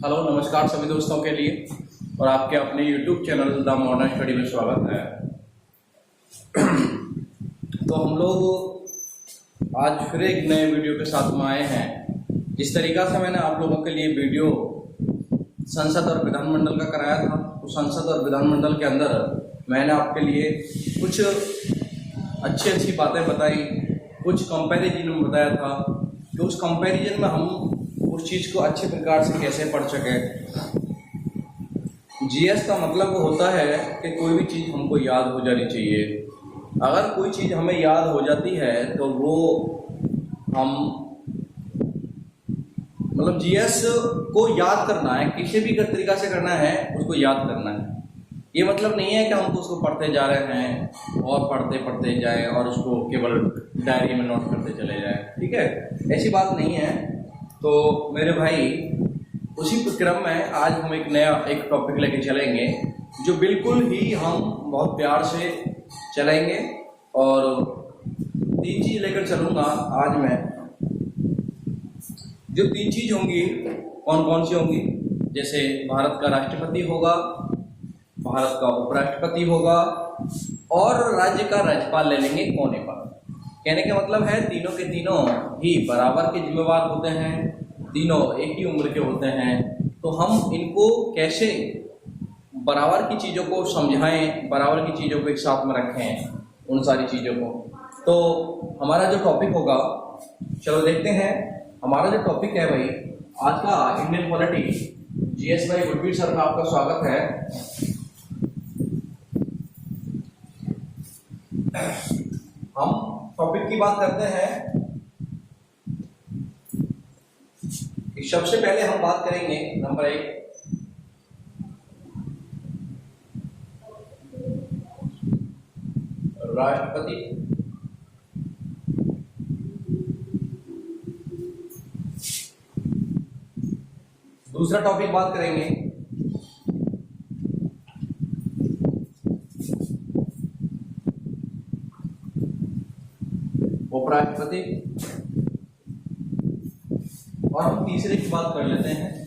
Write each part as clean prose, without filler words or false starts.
Hello, नमस्कार सभी दोस्तों के लिए और आपके अपने YouTube channel the modern study में स्वागत है। तो हम लोग आज फिर एक नए वीडियो के साथ में आए हैं। जिस तरीका से मैंने आप लोगों के लिए वीडियो संसद और विधानमंडल का कराया था, तो संसद और विधानमंडल के अंदर मैंने आपके लिए कुछ अच्छी बातें बताई, कुछ कंपैरिजन में बताया था कि उस कंपैरिजन में हम उस चीज़ को अच्छे प्रकार से कैसे पढ़ सकें। जीएस का मतलब होता है कि कोई भी चीज़ हमको याद हो जानी चाहिए। अगर कोई चीज़ हमें याद हो जाती है तो वो हम मतलब जीएस को याद करना है, किसी भी तरीका से करना है, उसको याद करना है। ये मतलब नहीं है कि हम उसको पढ़ते जा रहे हैं और पढ़ते जाएं और उसको केवल डायरी में नोट करते चले जाएं, ठीक है, ऐसी बात नहीं है। तो मेरे भाई, उसी क्रम में आज हम एक नया टॉपिक लेके चलेंगे जो बिल्कुल ही हम बहुत प्यार से चलेंगे और 3 चीज़ लेकर चलूँगा आज मैं। जो 3 चीज़ होंगी कौन कौन सी होंगी, जैसे भारत का राष्ट्रपति होगा, भारत का उपराष्ट्रपति होगा और राज्य का राज्यपाल ले लेंगे कोने पर। कहने का मतलब है तीनों के तीनों ही बराबर के जिम्मेवार होते हैं, तीनों एक ही उम्र के होते हैं। तो हम इनको कैसे बराबर की चीज़ों को समझाएं, बराबर की चीज़ों को एक साथ में रखें, उन सारी चीज़ों को। तो हमारा जो टॉपिक होगा, चलो देखते हैं। हमारा जो टॉपिक है भाई आज का इंडियन पॉलिटी, जीएस भाई गुरबीर सर का आपका स्वागत है। हम टॉपिक की बात करते हैं। सबसे पहले हम बात करेंगे नंबर 1, राष्ट्रपति। दूसरा टॉपिक बात करेंगे उपराष्ट्रपति और हम तीसरे की बात कर लेते हैं,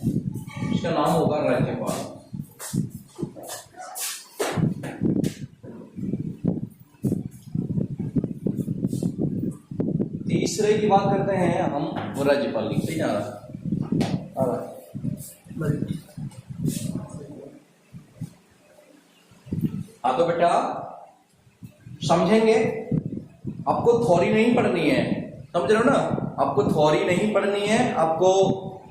इसका नाम होगा राज्यपाल। तीसरे की बात करते हैं हम, वो राज्यपाल। लिखते जा रहा हाँ। तो बेटा समझेंगे, आपको थ्योरी नहीं पढ़नी है, समझ रहे हो ना। आपको थ्योरी नहीं पढ़नी है, आपको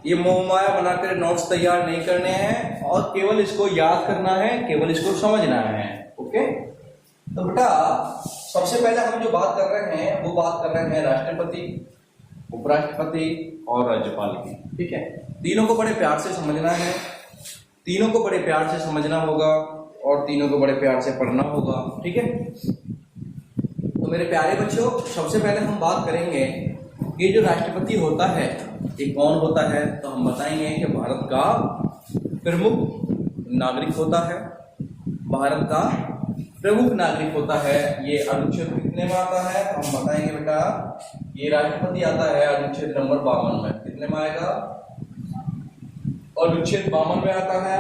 ये मोह माया बनाकर नोट्स तैयार नहीं करने हैं और केवल इसको याद करना है, केवल इसको समझना है। ओके, तो बेटा सबसे पहले हम जो बात कर रहे हैं वो बात कर रहे हैं राष्ट्रपति, उपराष्ट्रपति और राज्यपाल की, ठीक है। तीनों को बड़े प्यार से समझना है, तीनों को बड़े प्यार से समझना होगा और तीनों को बड़े प्यार से पढ़ना होगा, ठीक है। तो मेरे प्यारे बच्चों, सबसे पहले हम बात करेंगे कि जो राष्ट्रपति होता है ये कौन होता है। तो हम बताएंगे कि भारत का प्रमुख नागरिक होता है, भारत का प्रमुख नागरिक होता है। ये अनुच्छेद कितने में आता है, हम बताएंगे बेटा। ये राष्ट्रपति आता है अनुच्छेद नंबर 52 में। कितने में आएगा? अनुच्छेद 52 में आता है।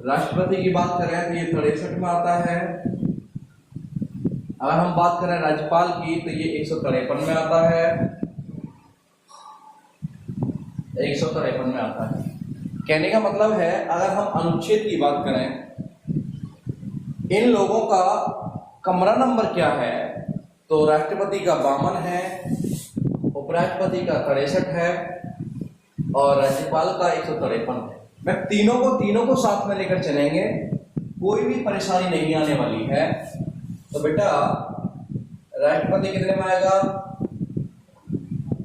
राष्ट्रपति की बात करें तो ये 63 में आता है। अगर हम बात करें राज्यपाल की तो ये 153 में आता है, 153 में आता है। कहने का मतलब है अगर हम अनुच्छेद की बात करें, इन लोगों का कमरा नंबर क्या है, तो राष्ट्रपति का 52 है, उपराष्ट्रपति का 63 है और राज्यपाल का 153 है। मैं तीनों को साथ में लेकर चलेंगे, कोई भी परेशानी नहीं आने वाली है। तो बेटा राष्ट्रपति कितने में आएगा?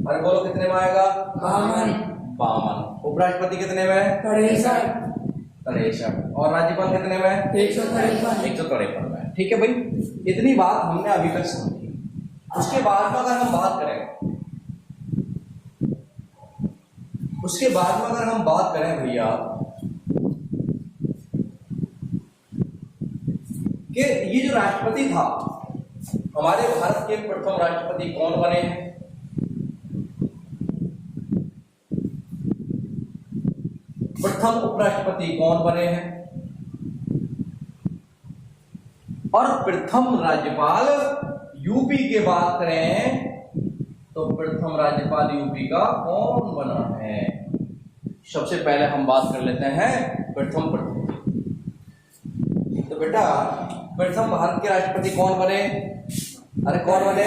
अरे बोलो कितने में आएगा? 52। उपराष्ट्रपति कितने में? 63। और राज्यपाल कितने में? 153 में। ठीक है भाई, इतनी बात हमने अभी तक समझी। उसके बाद में अगर हम बात करें भैया कि ये जो राष्ट्रपति था हमारे भारत के प्रथम राष्ट्रपति कौन बने हैं? प्रथम उपराष्ट्रपति कौन बने हैं? और प्रथम राज्यपाल यूपी की बात करें तो प्रथम राज्यपाल यूपी का कौन बना है? सबसे पहले हम बात कर लेते हैं प्रथम। तो बेटा प्रथम भारत के राष्ट्रपति कौन बने? अरे कौन बने?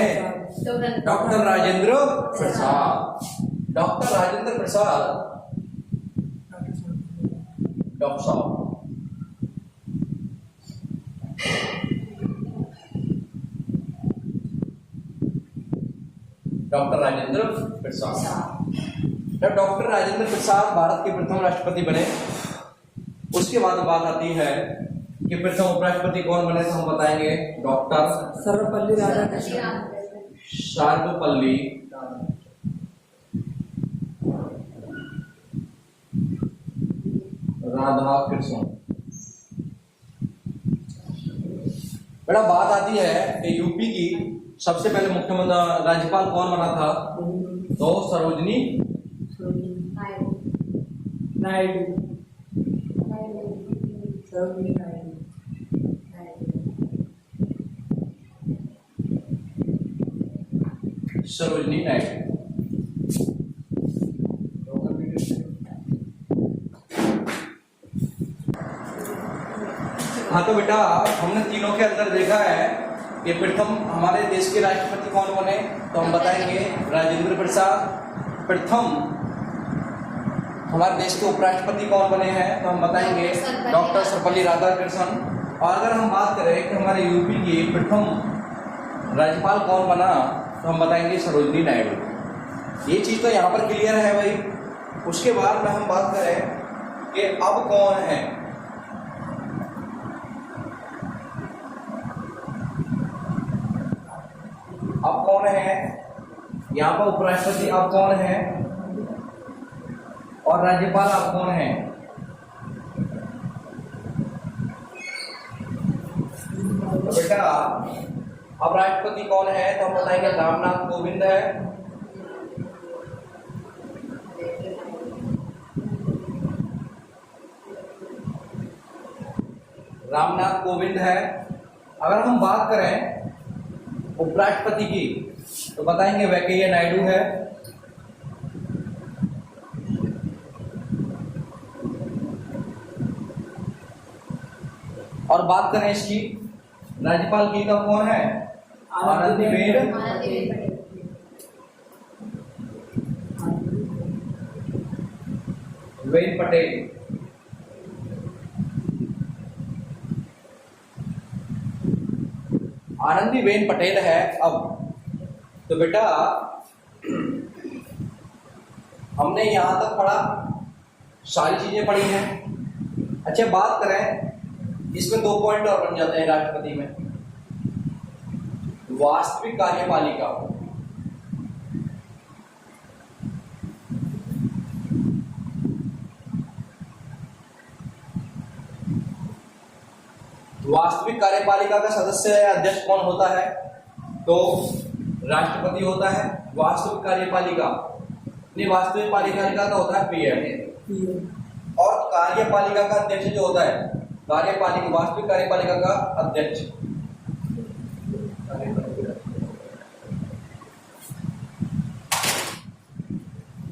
Doctor Rajendra Prasad. Doctor Rajendra Prasad doctor साहब। डॉक्टर राजेंद्र प्रसाद। जब डॉक्टर राजेंद्र प्रसाद भारत के प्रथम राष्ट्रपति बने, उसके बाद बात आती है कि प्रथम उपराष्ट्रपति कौन बने, तो हम बताएंगे डॉक्टर सर्वपल्ली राधाकृष्णन। सर्वपल्ली राधाकृष्णन। बड़ा बात आती है कि यूपी की सबसे पहले मुख्यमंत्री राज्यपाल कौन बना था? तो सरोजिनी नायडू। सरोजिनी नायडू। हाँ तो बेटा हमने तीनों के अंदर देखा है कि प्रथम हमारे देश के राष्ट्रपति कौन बने, तो हम बताएंगे राजेंद्र प्रसाद। प्रथम हमारे देश के उपराष्ट्रपति कौन बने हैं, तो हम बताएंगे डॉक्टर सर्वपल्ली राधाकृष्णन। और अगर हम बात करें कि हमारे यूपी की प्रथम राज्यपाल कौन बना, तो हम बताएंगे सरोजिनी नायडू। ये चीज तो यहाँ पर क्लियर है भाई। उसके बाद में हम बात करें कि अब कौन है, अब कौन है यहाँ पर उपराष्ट्रपति, अब कौन है और राज्यपाल अब कौन है? तो बेटा अब राष्ट्रपति कौन है, तो हम बताएंगे रामनाथ कोविंद है। रामनाथ कोविंद है। अगर हम बात करें उपराष्ट्रपति की, तो बताएंगे वेंकैया नायडू है। और बात करें इसकी राज्यपाल की, तो कौन है? आनंदीबेन पटेल। आनंदीबेन पटेल है। अब तो बेटा हमने यहां तक पढ़ा, सारी चीजें पढ़ी हैं। अच्छा बात करें, इसमें 2 पॉइंट और बन जाते हैं राष्ट्रपति में। वास्तविक कार्यपालिका, वास्तविक कार्यपालिका का सदस्य या अध्यक्ष कौन होता है? तो राष्ट्रपति होता है। वास्तविक कार्यपालिका नहीं, वास्तविक कार्यपालिका का होता है पीएम। और कार्यपालिका का अध्यक्ष जो होता है, कार्यपालिका वास्तविक कार्यपालिका का अध्यक्ष,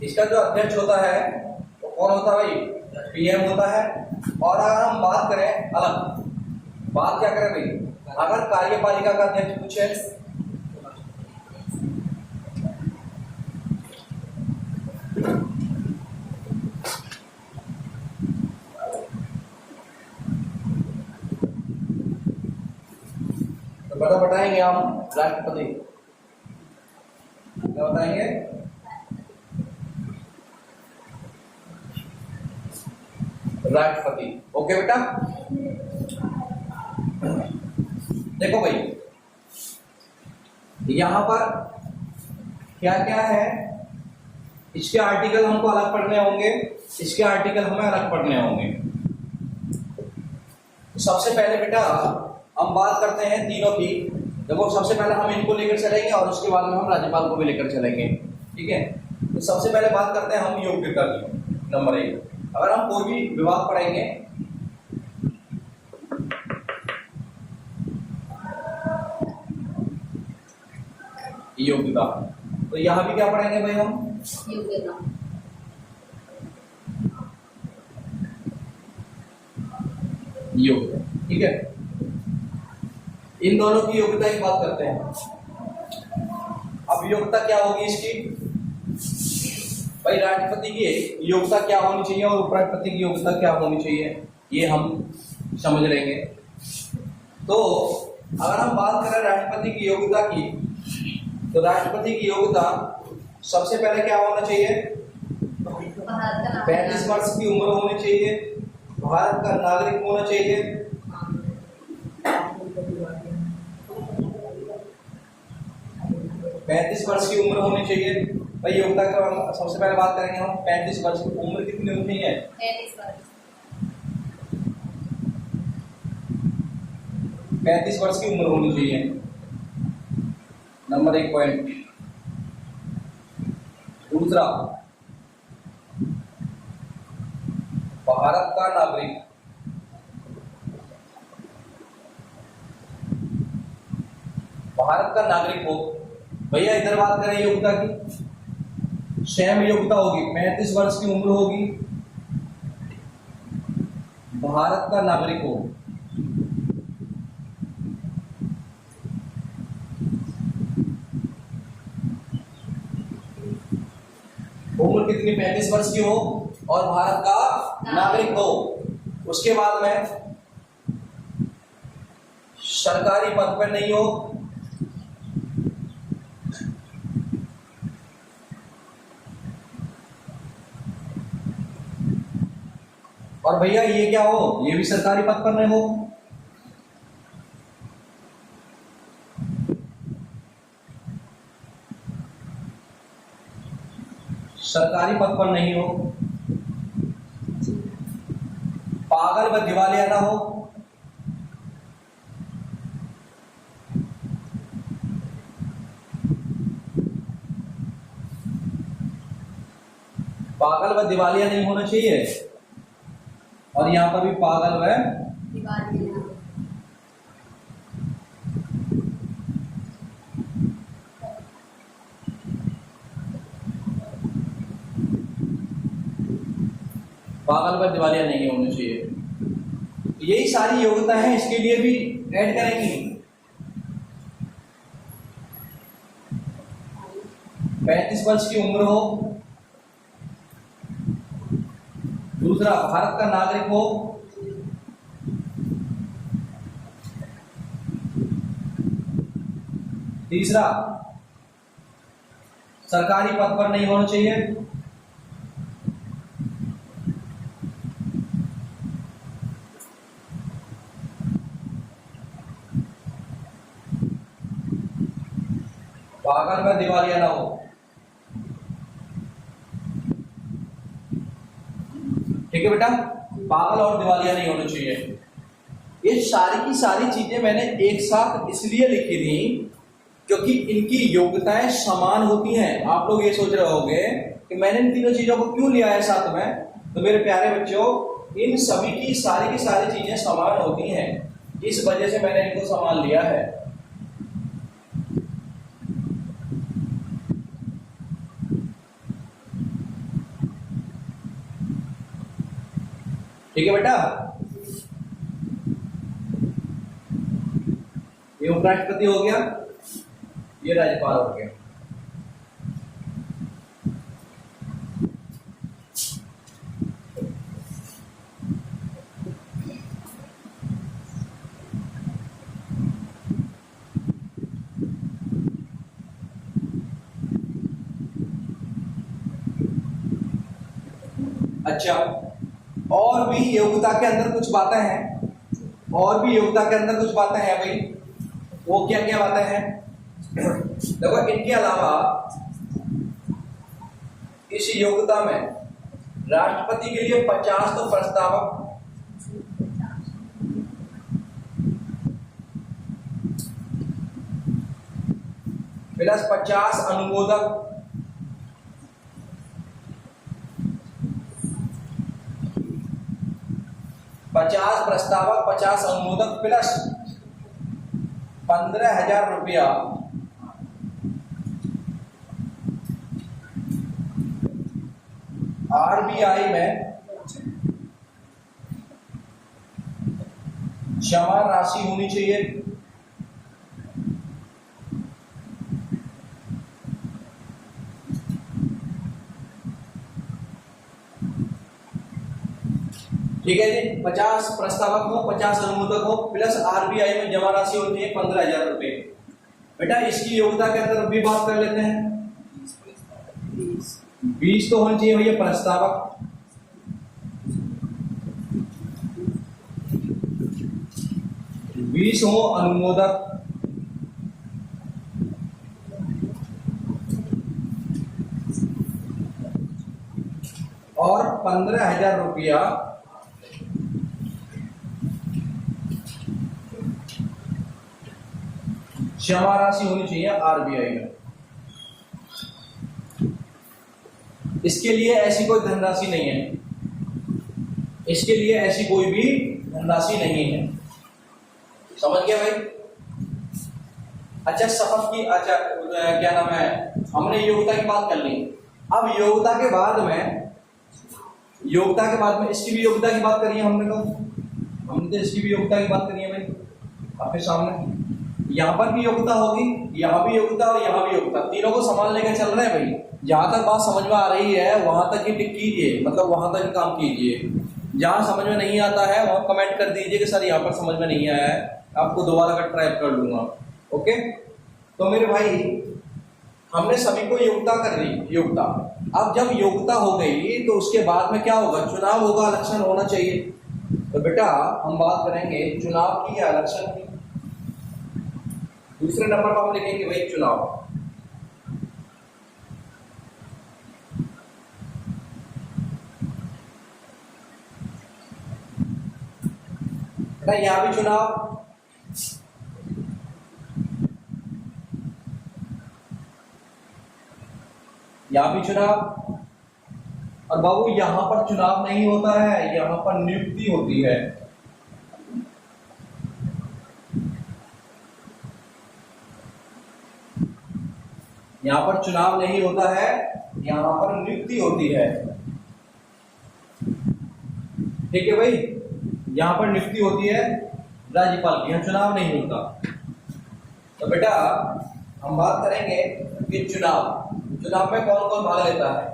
इसका जो अध्यक्ष होता है वो कौन होता है भाई? पीएम होता है। और अगर हम बात करें अलग बात, क्या करें भाई, अगर कार्यपालिका का अध्यक्ष पूछे, तो बता बताएंगे हम राष्ट्रपति, क्या बताएंगे? राष्ट्रपति। ओके बेटा, देखो भाई यहां पर क्या क्या है, इसके आर्टिकल हमको अलग पढ़ने होंगे, इसके आर्टिकल हमें अलग पढ़ने होंगे। सबसे पहले बेटा हम बात करते हैं तीनों की, देखो सबसे पहले हम इनको लेकर चलेंगे और उसके बाद में हम राज्यपाल को भी लेकर चलेंगे, ठीक है। तो सबसे पहले बात करते हैं हम योग्यता की। नंबर 1, अगर हम कोई भी विभाग पढ़ेंगे, योग्यता, तो यहाँ भी क्या पढ़ेंगे भाई हम? योग्यता। योग्यता, ठीक है। इन दोनों की योग्यता की बात करते हैं। अब योग्यता क्या होगी इसकी? भाई राष्ट्रपति की योग्यता क्या होनी चाहिए और उपराष्ट्रपति की योग्यता क्या होनी चाहिए, ये हम समझ लेंगे। तो अगर हम बात करें राष्ट्रपति की योग्यता की, तो राष्ट्रपति की योग्यता सबसे पहले क्या होना चाहिए? 35 वर्ष की उम्र होनी चाहिए, भारत का नागरिक होना चाहिए, 35 वर्ष की उम्र होनी चाहिए। भाई योग्यता का सबसे पहले बात करेंगे हम 35 वर्ष की उम्र कितनी होनी है? 35 वर्ष की उम्र होनी चाहिए। Number 1 point. दूसरा, भारत का नागरिक, भारत का नागरिक हो। भैया इधर बात करें योग्यता की, सेम योग्यता होगी, 35 वर्ष की उम्र होगी, भारत का नागरिक हो। उम्र कितनी? 35 वर्ष की हो और भारत का नागरिक हो। उसके बाद में सरकारी पद पर नहीं हो, और भैया ये क्या हो? ये भी सरकारी पद पर नहीं हो। सरकारी पद पर नहीं हो, पागल व दिवालिया ना हो, पागल व दिवालिया नहीं होना चाहिए, और यहां पर भी पागल व पागल व दिवालिया नहीं होनी चाहिए। यही सारी योग्यता है, इसके लिए भी ऐड करेंगे। 35 वर्ष की उम्र हो, दूसरा भारत का नागरिक हो, तीसरा सरकारी पद पर नहीं होना चाहिए, पागल व दिवालिया ना हो। ठीक है बेटा, पागल और दिवालिया नहीं होना चाहिए। ये सारी की सारी चीजें मैंने एक साथ इसलिए लिखी थी क्योंकि इनकी योग्यताएं समान होती हैं। आप लोग ये सोच रहे होंगे कि मैंने इन तीनों चीजों को क्यों लिया है साथ में। तो मेरे प्यारे बच्चों, इन सभी की सारी चीजें समान होती हैं, इस वजह से मैंने इनको समान लिया है। ठीक है बेटा, ये उपराष्ट्रपति हो गया, ये राज्यपाल हो गया। अच्छा, और भी योग्यता के अंदर कुछ बातें हैं, और भी योग्यता के अंदर कुछ बातें हैं भाई। वो क्या क्या बातें हैं? देखो, इनके अलावा इस योग्यता में राष्ट्रपति के लिए 50 तो प्रस्तावक, प्लस 50 अनुमोदक, पचास प्रस्तावक, 50 अनुमोदक प्लस 15,000 रुपया आरबीआई में क्षमा राशि होनी चाहिए। ठीक है जी, 50 प्रस्तावक हो, 50 अनुमोदक हो, प्लस आरबीआई में जमा राशि होती है 15,000 रुपए। बेटा इसकी योग्यता के अंदर भी बात कर लेते हैं। 20 तो होनी चाहिए भैया प्रस्तावक, 20 हो अनुमोदक, और 15,000 रुपया क्षमा राशि होनी चाहिए आरबीआई में। इसके लिए ऐसी कोई धनराशि नहीं है, इसके लिए ऐसी कोई भी धनराशि नहीं है। समझ गया भाई? अच्छा शपथ की, अच्छा क्या नाम है, हमने योग्यता की बात कर ली। अब योग्यता के बाद में इसकी भी योग्यता की बात करी है हमने तो इसकी भी योग्यता की बात करी है भाई आपके सामने। यहाँ पर भी योग्यता होगी, यहाँ भी योग्यता और यहाँ भी योग्यता, तीनों को संभाल लेकर चल रहे हैं भाई। जहां तक बात समझ में आ रही है वहां तक ही टिक कीजिए, मतलब वहां तक ही काम कीजिए। जहां समझ में नहीं आता है वहां कमेंट कर दीजिए कि सर यहाँ पर समझ में नहीं आया है, आपको दोबारा का ट्राई कर लूंगा। ओके, तो मेरे भाई हमने सभी को योग्यता कर ली, योग्यता। अब जब योग्यता हो गई तो उसके बाद में क्या होगा, चुनाव होगा, इलेक्शन होना चाहिए। तो बेटा हम बात करेंगे चुनाव की या इलेक्शन की। दूसरे नंबर पर हम लिखेंगे भाई चुनाव। यहां भी चुनाव, यहां भी चुनाव, और बाबू यहां पर चुनाव नहीं होता है, यहां पर नियुक्ति होती है। यहां पर चुनाव नहीं होता है, यहां पर नियुक्ति होती है। ठीक है भाई, यहां पर नियुक्ति होती है राज्यपाल की, यहां चुनाव नहीं होता। तो बेटा हम बात करेंगे कि चुनाव में कौन कौन भाग लेता है।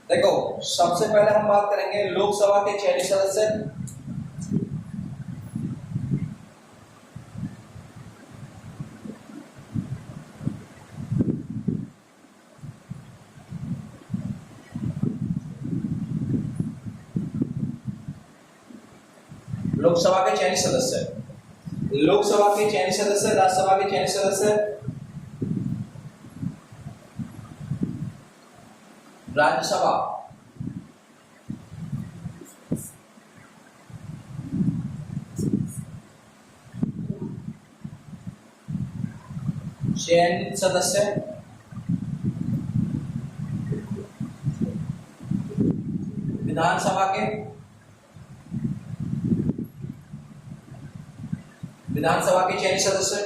देखो सबसे पहले हम बात करेंगे लोकसभा के चयनित सदस्य, लोकसभा के चयनित सदस्य, लोकसभा के चयनित सदस्य, राज्यसभा के चयनित सदस्य, राज्यसभा, चयनित सदस्य, विधानसभा के, विधानसभा के चयनित सदस्य,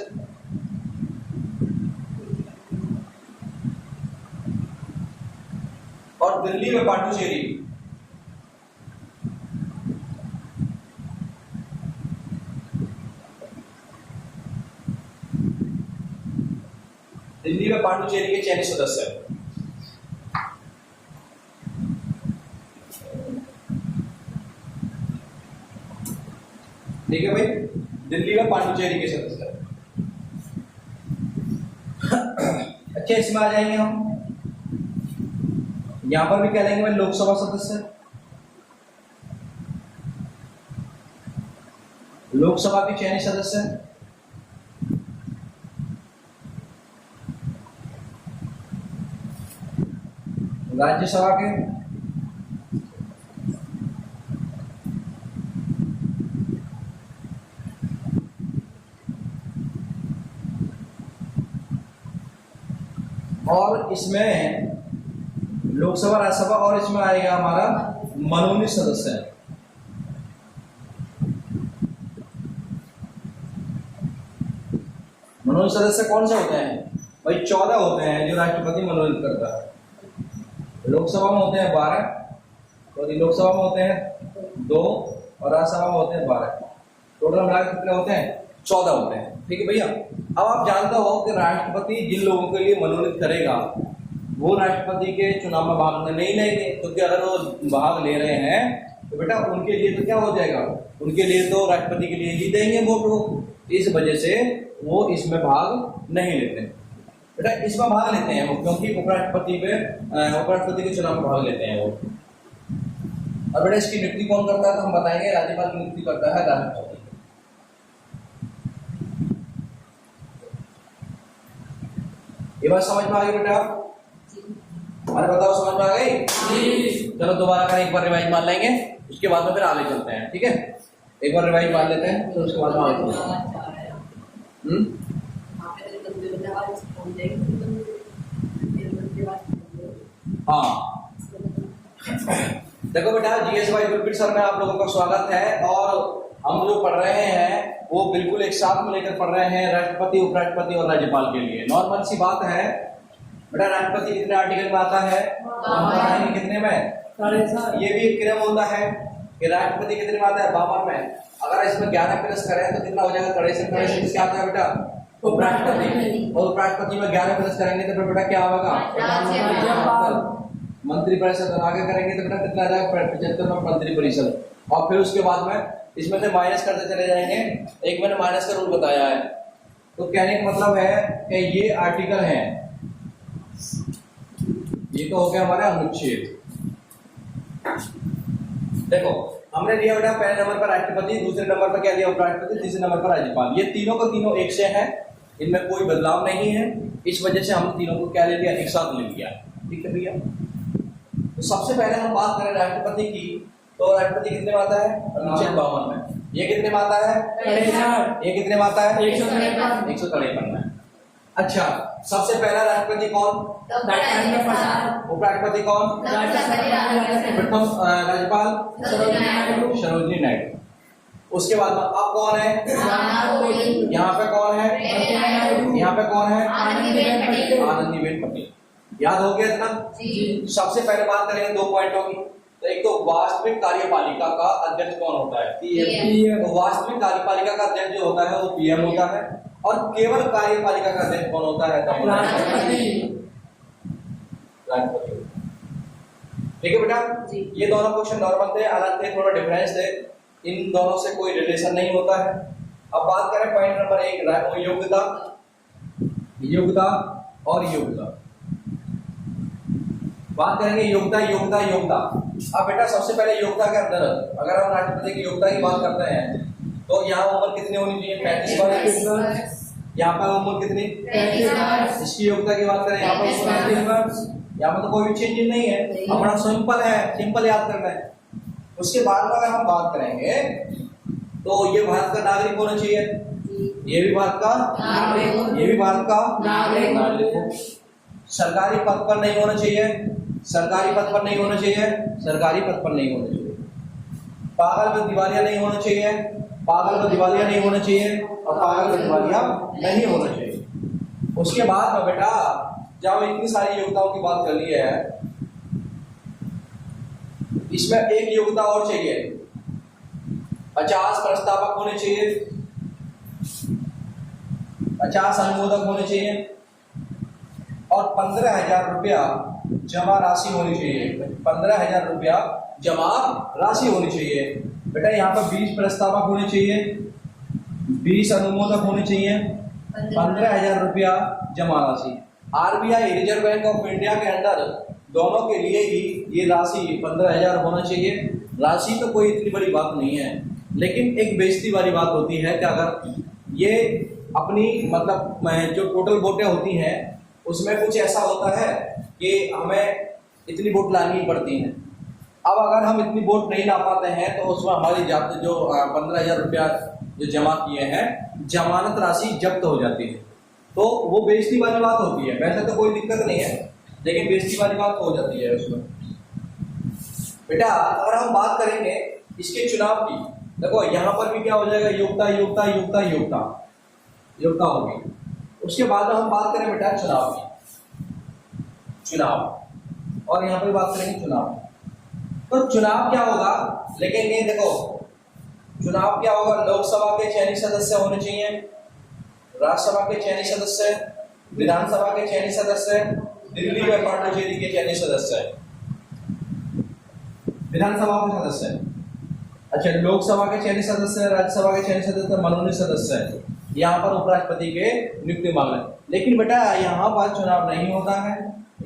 और दिल्ली में पांडुचेरी, दिल्ली में पांडुचेरी के चयनित सदस्य। ठीक है भाई, दिल्ली में पांडुचेरी के सदस्य। अच्छा इसमें आ जाएंगे हम, यहां पर भी कह लेंगे भाई लोकसभा सदस्य, लोकसभा के चयनित सदस्य, राज्यसभा के, और इसमें लोकसभा, राज्यसभा और इसमें आएगा हमारा मनोनीत सदस्य। मनोनीत सदस्य कौन से होते हैं भाई? 14 होते हैं जो राष्ट्रपति मनोनीत करता है। लोकसभा में होते हैं 12, और लोकसभा में होते हैं 2 और राज्यसभा में होते हैं 12। टोटल मिलाकर कितने होते हैं? 14 होते हैं। ठीक है भैया। अब आप जानते हो कि राष्ट्रपति जिन लोगों के लिए मनोनीत करेगा वो राष्ट्रपति के चुनाव में भाग नहीं लेंगे, क्योंकि अगर वो भाग ले रहे हैं तो बेटा उनके लिए तो क्या हो जाएगा, उनके लिए तो राष्ट्रपति के लिए ही देंगे वोट वो। इस वजह से वो इसमें भाग नहीं लेते बेटा। इसमें भाग लेते हैं वो क्योंकि उपराष्ट्रपति के चुनाव में भाग लेते हैं वो। और बेटा इसकी नियुक्ति कौन करता है तो हम बताएंगे, राज्यपाल की नियुक्ति करता है राष्ट्रपति। ये बात समझ में आ गई बेटा? अरे बताओ समझ में आ गई? चलो दोबारा करें, एक बार रिवाइज मान लेंगे, उसके बाद में फिर आगे चलते हैं। ठीक है, एक बार रिवाइज मान लेते हैं तो उसके बाद में आगे चलते हैं। हाँ देखो बेटा, जीएस वाई गुरप्रीत सर में आप लोगों का स्वागत है। और हम जो पढ़ रहे हैं वो बिल्कुल एक साथ में लेकर पढ़ रहे हैं, राष्ट्रपति, उपराष्ट्रपति और राज्यपाल के लिए। नॉर्मल सी बात है बेटा, राष्ट्रपति कितने आर्टिकल में आता है? कितने में? ये भी एक क्रम होता है कि राष्ट्रपति कितने में आता है? 52 में। अगर इसमें 11 प्लस करें तो कितना हो जाएगा? कड़े से क्या आता है बेटा? उपराष्ट्रपति। और उपराष्ट्रपति में 11 प्लस करेंगे तो फिर बेटा क्या होगा? मंत्री परिषद। आगे करेंगे तो बेटा कितना आ जाएगा? 75 में मंत्री परिषद। और फिर उसके बाद में इसमें से माइनस करते चले जाएंगे। एक मैंने माइनस का रूल बताया है, तो कहने का मतलब है कि ये आर्टिकल है, ये तो हो गया हमारा अनुच्छेद। देखो हमने दिया बेटा पहले नंबर पर राष्ट्रपति, दूसरे नंबर पर क्या दिया? उपराष्ट्रपति, तीसरे नंबर पर राज्यपाल। ये तीनों का तीनों एक से है, इनमें कोई बदलाव नहीं है। इस वजह से हम तीनों को क्या ले लिया? एक साथ ले लिया। ठीक है भैया। तो सबसे पहले हम बात करें राष्ट्रपति की, तो राष्ट्रपति कितने में आता है? अनुच्छेद 52 में। ये कितने में आता है? ये कितने में आता है? 153 में। अच्छा, सबसे पहला राष्ट्रपति कौन? उपराष्ट्रपति कौन? प्रथम राज्यपाल सरोजिनी नायडू। उसके बाद में अब कौन है? यहाँ पे कौन है? यहाँ पे कौन है? आनंदीबेन पटेल। याद हो गया इतना? सबसे पहले बात करेंगे 2 पॉइंटों की। तो एक तो वास्तविक कार्यपालिका का अध्यक्ष कौन होता है? पीएम। तो वास्तविक कार्यपालिका का अध्यक्ष जो होता है वो पीएम होता है। और केवल कार्यपालिका का अध्यक्ष कौन होता है? राष्ट्रपति। ठीक है बेटा, ये दोनों क्वेश्चन नॉर्मल थे, अलग थे, थोड़ा डिफरेंस थे, इन दोनों से कोई रिलेशन नहीं होता है। अब बात करें पॉइंट नंबर 1, योग्यता, योग्यता और योग्यता। बात करेंगे योग्यता, योग्यता, योग्यता। अब बेटा सबसे पहले योग्यता के अंदर अगर हम राष्ट्रपति की योग्यता की बात करते हैं तो यहाँ उम्र कितनी होनी चाहिए? 35 वर्ष। यहाँ पर उम्र कितनी? 35 वर्ष। इसकी योग्यता की बात करें यहाँ पर 35 वर्ष। यहाँ पर तो कोई भी चेंज नहीं है, अपना सिंपल है, सिंपल याद करना है। उसके बाद में अगर हम बात करेंगे तो ये भारत का नागरिक होना चाहिए, ये भी भारत का नागरिक, ये भी भारत का नागरिक। सरकारी पद पर नहीं होना चाहिए, सरकारी पद पर नहीं होना चाहिए, सरकारी पद पर नहीं होना चाहिए। पागल व दिवालिया नहीं होना चाहिए, पागल व दिवालिया नहीं होना चाहिए, और पागल व दिवालिया नहीं होना चाहिए। उसके बाद में बेटा जब इतनी सारी योग्यताओं की बात कर ली है, इसमें एक योग्यता और चाहिए, 50 प्रस्तावक होने चाहिए, 50 अनुमोदक होने चाहिए, और 15,000 रुपया जमा राशि होनी चाहिए। 15,000 रुपया जमा राशि होनी चाहिए। बेटा यहाँ पर 20 प्रस्तावक होने चाहिए, 20 अनुमोदक होने चाहिए, 15,000 रुपया जमा राशि। RBI, reserve bank of India के अंदर दोनों के लिए ही ये राशि 15,000 होना चाहिए। राशि तो कोई इतनी बड़ी बात नहीं है, लेकिन एक बेइज्जती वाली बात होती है कि अगर ये अपनी मतलब जो टोटल वोटें होती हैं उसमें कुछ ऐसा होता है कि हमें इतनी वोट लानी पड़ती है। अब अगर हम इतनी वोट नहीं ला पाते हैं तो उसमें हमारी जो 15,000 रुपया जो जमा किए हैं, जमानत राशि जब्त हो जाती है। तो वो बेइज्जती वाली बात होती है। वैसे तो कोई दिक्कत नहीं है, लेकिन बेइज्जती वाली बात हो जाती है उसमें। बेटा अगर हम बात करेंगे इसके चुनाव की, देखो यहाँ पर भी क्या हो जाएगा, योग्यता योग्यता योग्यता योग्यता योग्यता होगी। उसके बाद हम बात करें बेटा चुनाव की, चुनाव, और यहाँ पर बात करेंगे चुनाव। तो चुनाव क्या होगा, लेकिन ये देखो चुनाव क्या होगा, लोकसभा के चयनित सदस्य होने चाहिए, राज्यसभा के चयनित सदस्य, विधानसभा के चयनित सदस्य, दिल्ली व पांडिचेरी के चयनित सदस्य, विधानसभा के सदस्य, अच्छा लोकसभा के चयनित सदस्य, राज्यसभा के चयनित सदस्य, मनोनीत सदस्य, यहाँ पर उपराष्ट्रपति के नियुक्ति मांगना। लेकिन बेटा यहाँ पर चुनाव नहीं होता है,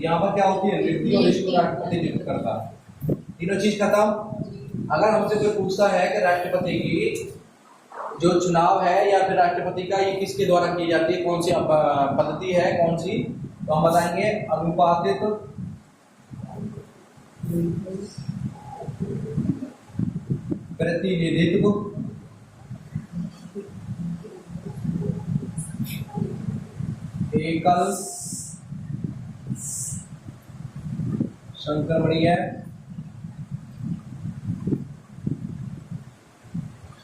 यहाँ पर क्या होती है, नियुक्ति, और इसको राष्ट्रपति नियुक्त करता है। तीनों चीज खत्म। अगर हमसे कोई पूछता है कि राष्ट्रपति की जो चुनाव है या फिर राष्ट्रपति का ये किसके द्वारा की जाती है, कौन सी पद्धति है, कौन सी, तो हम बताएंगे अनुपातित प्रतिनिधित्व एकल संक्रमणीय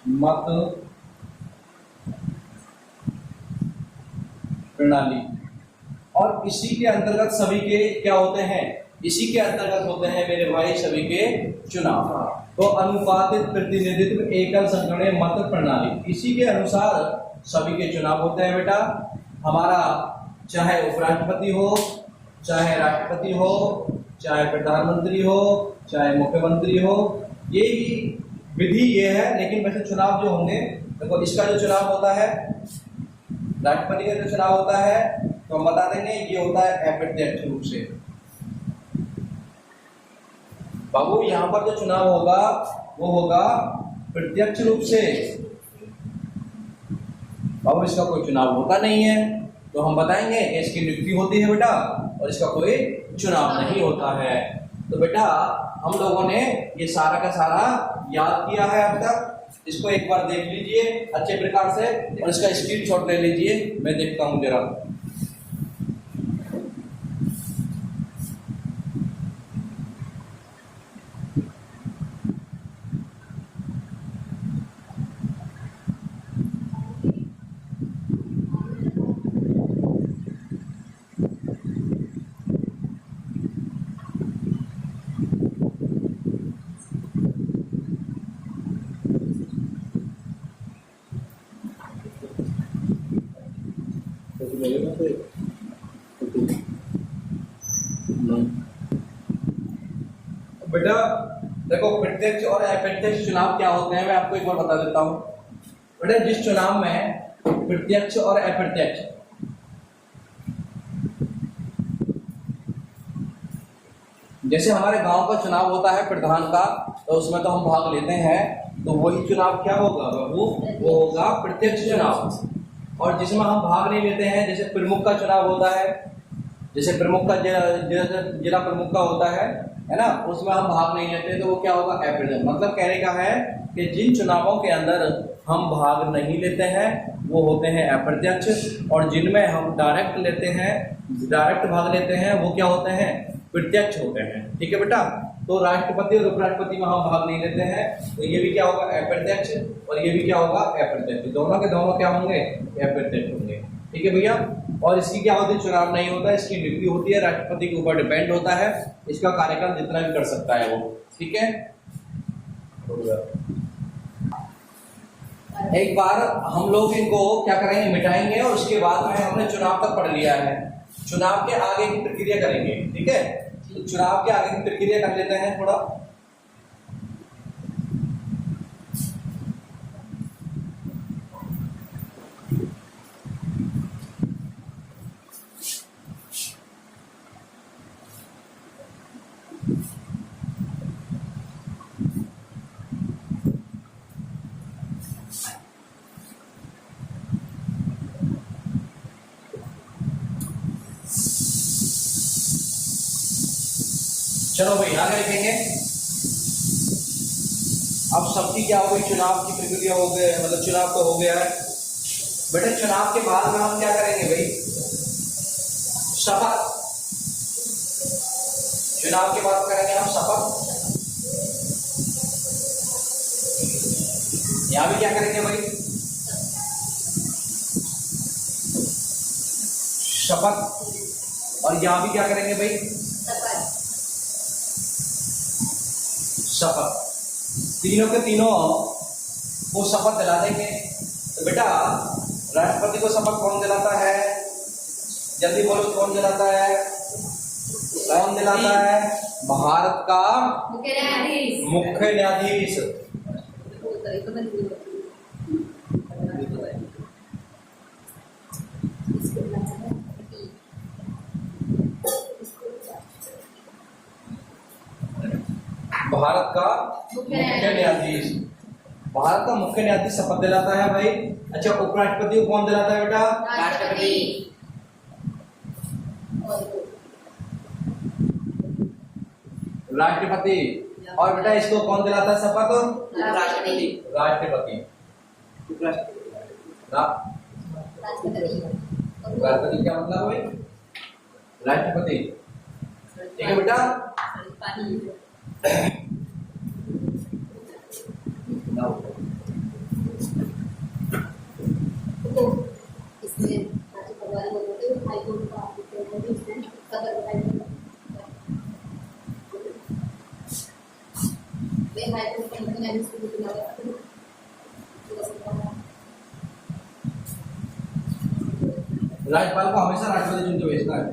मत प्रणाली। और इसी के अंतर्गत सभी के क्या होते हैं, इसी के अंतर्गत होते हैं मेरे भाई सभी के चुनाव। तो अनुपातित प्रतिनिधित्व एकल संक्रमणीय मत प्रणाली, इसी के अनुसार सभी के चुनाव होते हैं बेटा। हमारा चाहे उपराष्ट्रपति हो, चाहे राष्ट्रपति हो, चाहे प्रधानमंत्री हो, चाहे मुख्यमंत्री हो, ये विधि ये है। लेकिन वैसे चुनाव जो होंगे, देखो इसका जो चुनाव होता है, राष्ट्रपति का जो चुनाव होता है, तो हम बता देंगे ये होता है अप्रत्यक्ष रूप से। बाबू यहाँ पर जो चुनाव होगा वो होगा प्रत्यक्ष रूप से। बाबू इसका कोई चुनाव होता नहीं है, तो हम बताएंगे कि इसकी नियुक्ति होती है बेटा, और इसका कोई चुनाव नहीं होता है। तो बेटा हम लोगों ने ये सारा का सारा याद किया है अब तक। इसको एक बार देख लीजिए अच्छे प्रकार से, और इसका स्क्रीनशॉट ले लीजिए, मैं देखता हूं जरा। बेटा देखो प्रत्यक्ष और अप्रत्यक्ष चुनाव क्या होते हैं, मैं आपको एक बार बता देता हूं। बेटा जिस चुनाव में प्रत्यक्ष और अप्रत्यक्ष, जैसे हमारे गांव का चुनाव होता है प्रधान का, तो उसमें तो हम भाग लेते हैं, तो वही चुनाव क्या होगा, वो होगा प्रत्यक्ष चुनाव। और जिसमें हम भाग नहीं लेते हैं, जैसे प्रमुख का चुनाव होता है, जैसे प्रमुख का जिला प्रमुख का होता है ना, उसमें हम भाग नहीं लेते, तो वो क्या होगा अप्रत्यक्ष। मतलब कहने का है कि जिन चुनावों के अंदर हम भाग नहीं लेते हैं वो होते हैं अप्रत्यक्ष, और जिनमें हम डायरेक्ट लेते हैं, डायरेक्ट भाग लेते हैं, वो क्या होते हैं, प्रत्यक्ष होते हैं। ठीक है बेटा, तो राष्ट्रपति और उपराष्ट्रपति में हम भाग नहीं लेते हैं, तो ये भी क्या होगा अप्रत्यक्ष, और ये भी क्या होगा अप्रत्यक्ष। दोनों के दोनों क्या होंगे, अप्रत्यक्ष होंगे। ठीक है भैया। और इसकी क्या होती है, चुनाव नहीं होता, इसकी नियुक्ति होती है, राष्ट्रपति के ऊपर डिपेंड होता है, इसका कार्यकाल जितना भी कर सकता है वो। ठीक है, एक बार हम लोग इनको क्या करेंगे, मिटाएंगे, और उसके बाद में हमने चुनाव तक पढ़ लिया है, चुनाव के आगे की प्रक्रिया करेंगे। ठीक है, तो चुनाव के आगे की प्रक्रिया कर लेते हैं थोड़ा। चलो भाई आगे लिखेंगे। अब सबकी क्या हो गई, चुनाव की प्रक्रिया हो गई, मतलब चुनाव तो हो गया है बेटा। चुनाव के बाद में हम क्या करेंगे भाई, शपथ, चुनाव की बात करेंगे हम, शपथ। यहां भी क्या करेंगे भाई, शपथ। और यहां भी क्या करेंगे भाई, शपथ। तीनों के तीनों को शपथ दिला देंगे। तो बेटा राष्ट्रपति को शपथ कौन दिलाता है, जल्दी बोलो कौन दिलाता है, कौन दिलाता है, भारत का मुख्य न्यायाधीश। भारत का मुख्य न्यायाधीश, भारत का मुख्य न्यायाधीश शपथ दिलाता है भाई। अच्छा, उपराष्ट्रपति को कौन दिलाता है बेटा, राष्ट्रपति। राष्ट्रपति। और बेटा इसको कौन दिलाता है शपथ, राष्ट्रपति। राष्ट्रपति। राष्ट्रपति क्या मतलब भाई, राष्ट्रपति। ठीक है बेटा। इसमें राज्यपाल बोलते हैं हाईकोर्ट का इसमें सदर हाईकोर्ट के न्यायाधीश को चुनाव राज्यपाल को हमेशा राष्ट्रपति चुन के भेजना है।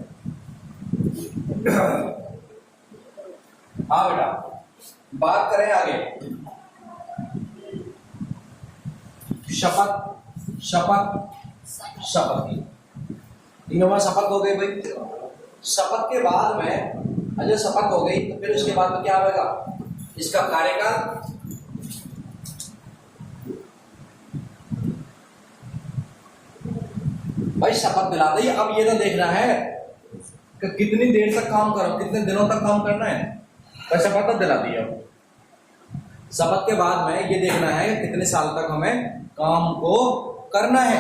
हाँ बेटा, बात करें आगे, शपथ, शपथ, शपथ की तीनों बार शपथ हो गई भाई। शपथ के बाद में अजय शपथ हो गई तो फिर उसके बाद में क्या होगा, इसका कार्यकाल। भाई शपथ दिला दी, अब ये तो देखना है कि कितनी देर तक काम करो, कितने दिनों तक काम करना है। तो शपथ तो दिला दी। अब शपथ के बाद में ये देखना है कि कितने साल तक हमें काम को करना है।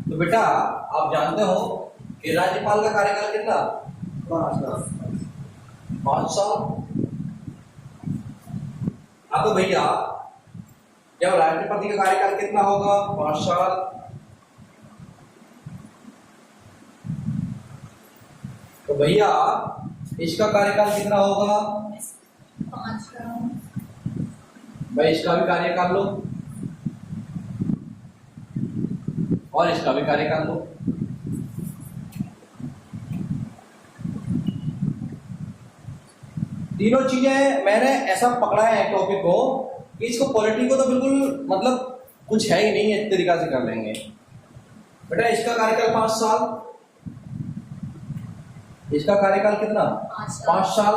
तो बेटा आप जानते हो कि राज्यपाल का कार्यकाल कितना, 5 साल। अब भैया जब राष्ट्रपति का कार्यकाल कितना होगा, 5 साल। तो भैया इसका कार्यकाल कितना होगा, 5 साल। भाई इसका भी कार्यकाल लो और इसका भी कार्यकाल लो। तीनों चीजें मैंने ऐसा पकड़ा है टॉपिक को कि इसको पॉलिटी को तो बिल्कुल मतलब कुछ है ही नहीं, इस तरीका से कर लेंगे। बेटा इसका कार्यकाल 5 साल, इसका कार्यकाल कितना, 5 साल।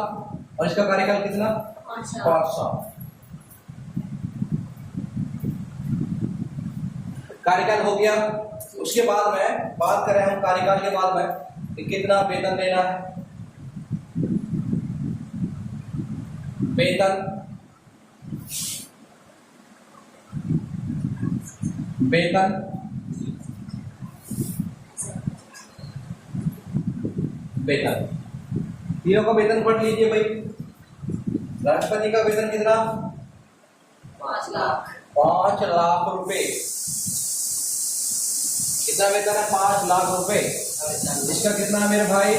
और इसका कार्यकाल कितना, 5 साल। कार्यकाल हो गया। उसके बाद में बात करें हम कार्यकाल के बाद में कि कितना वेतन देना है। वेतन, वेतन, वेतन, तीनों का वेतन पढ़ लीजिए भाई। राष्ट्रपति का वेतन कितना, 5 लाख। 5 लाख रुपए। कितना वेतन है, 5 लाख रुपए। इसका कितना है मेरे भाई,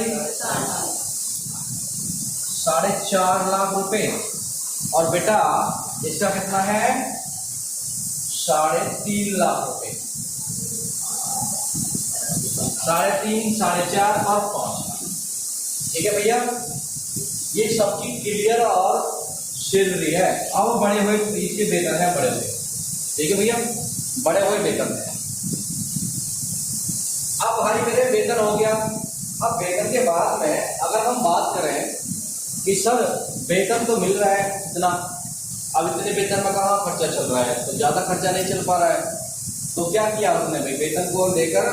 4.5 लाख रुपए। और बेटा इसका कितना है, 3.5 लाख रुपए। 3.5, 4.5 और 5। ठीक है भैया, ये सबकी क्लियर और सैलरी है। अब बड़े हुए इसके वेतन है, बड़े हुए। ठीक है भैया, बड़े हुए वेतन है। अब भाई मेरे वेतन हो गया। अब वेतन के बाद में अगर हम बात करें कि सर वेतन तो मिल रहा है इतना, अब इतने वेतन में कहाँ खर्चा चल रहा है, तो ज्यादा खर्चा नहीं चल पा रहा है। तो क्या किया उसने भाई, वेतन को लेकर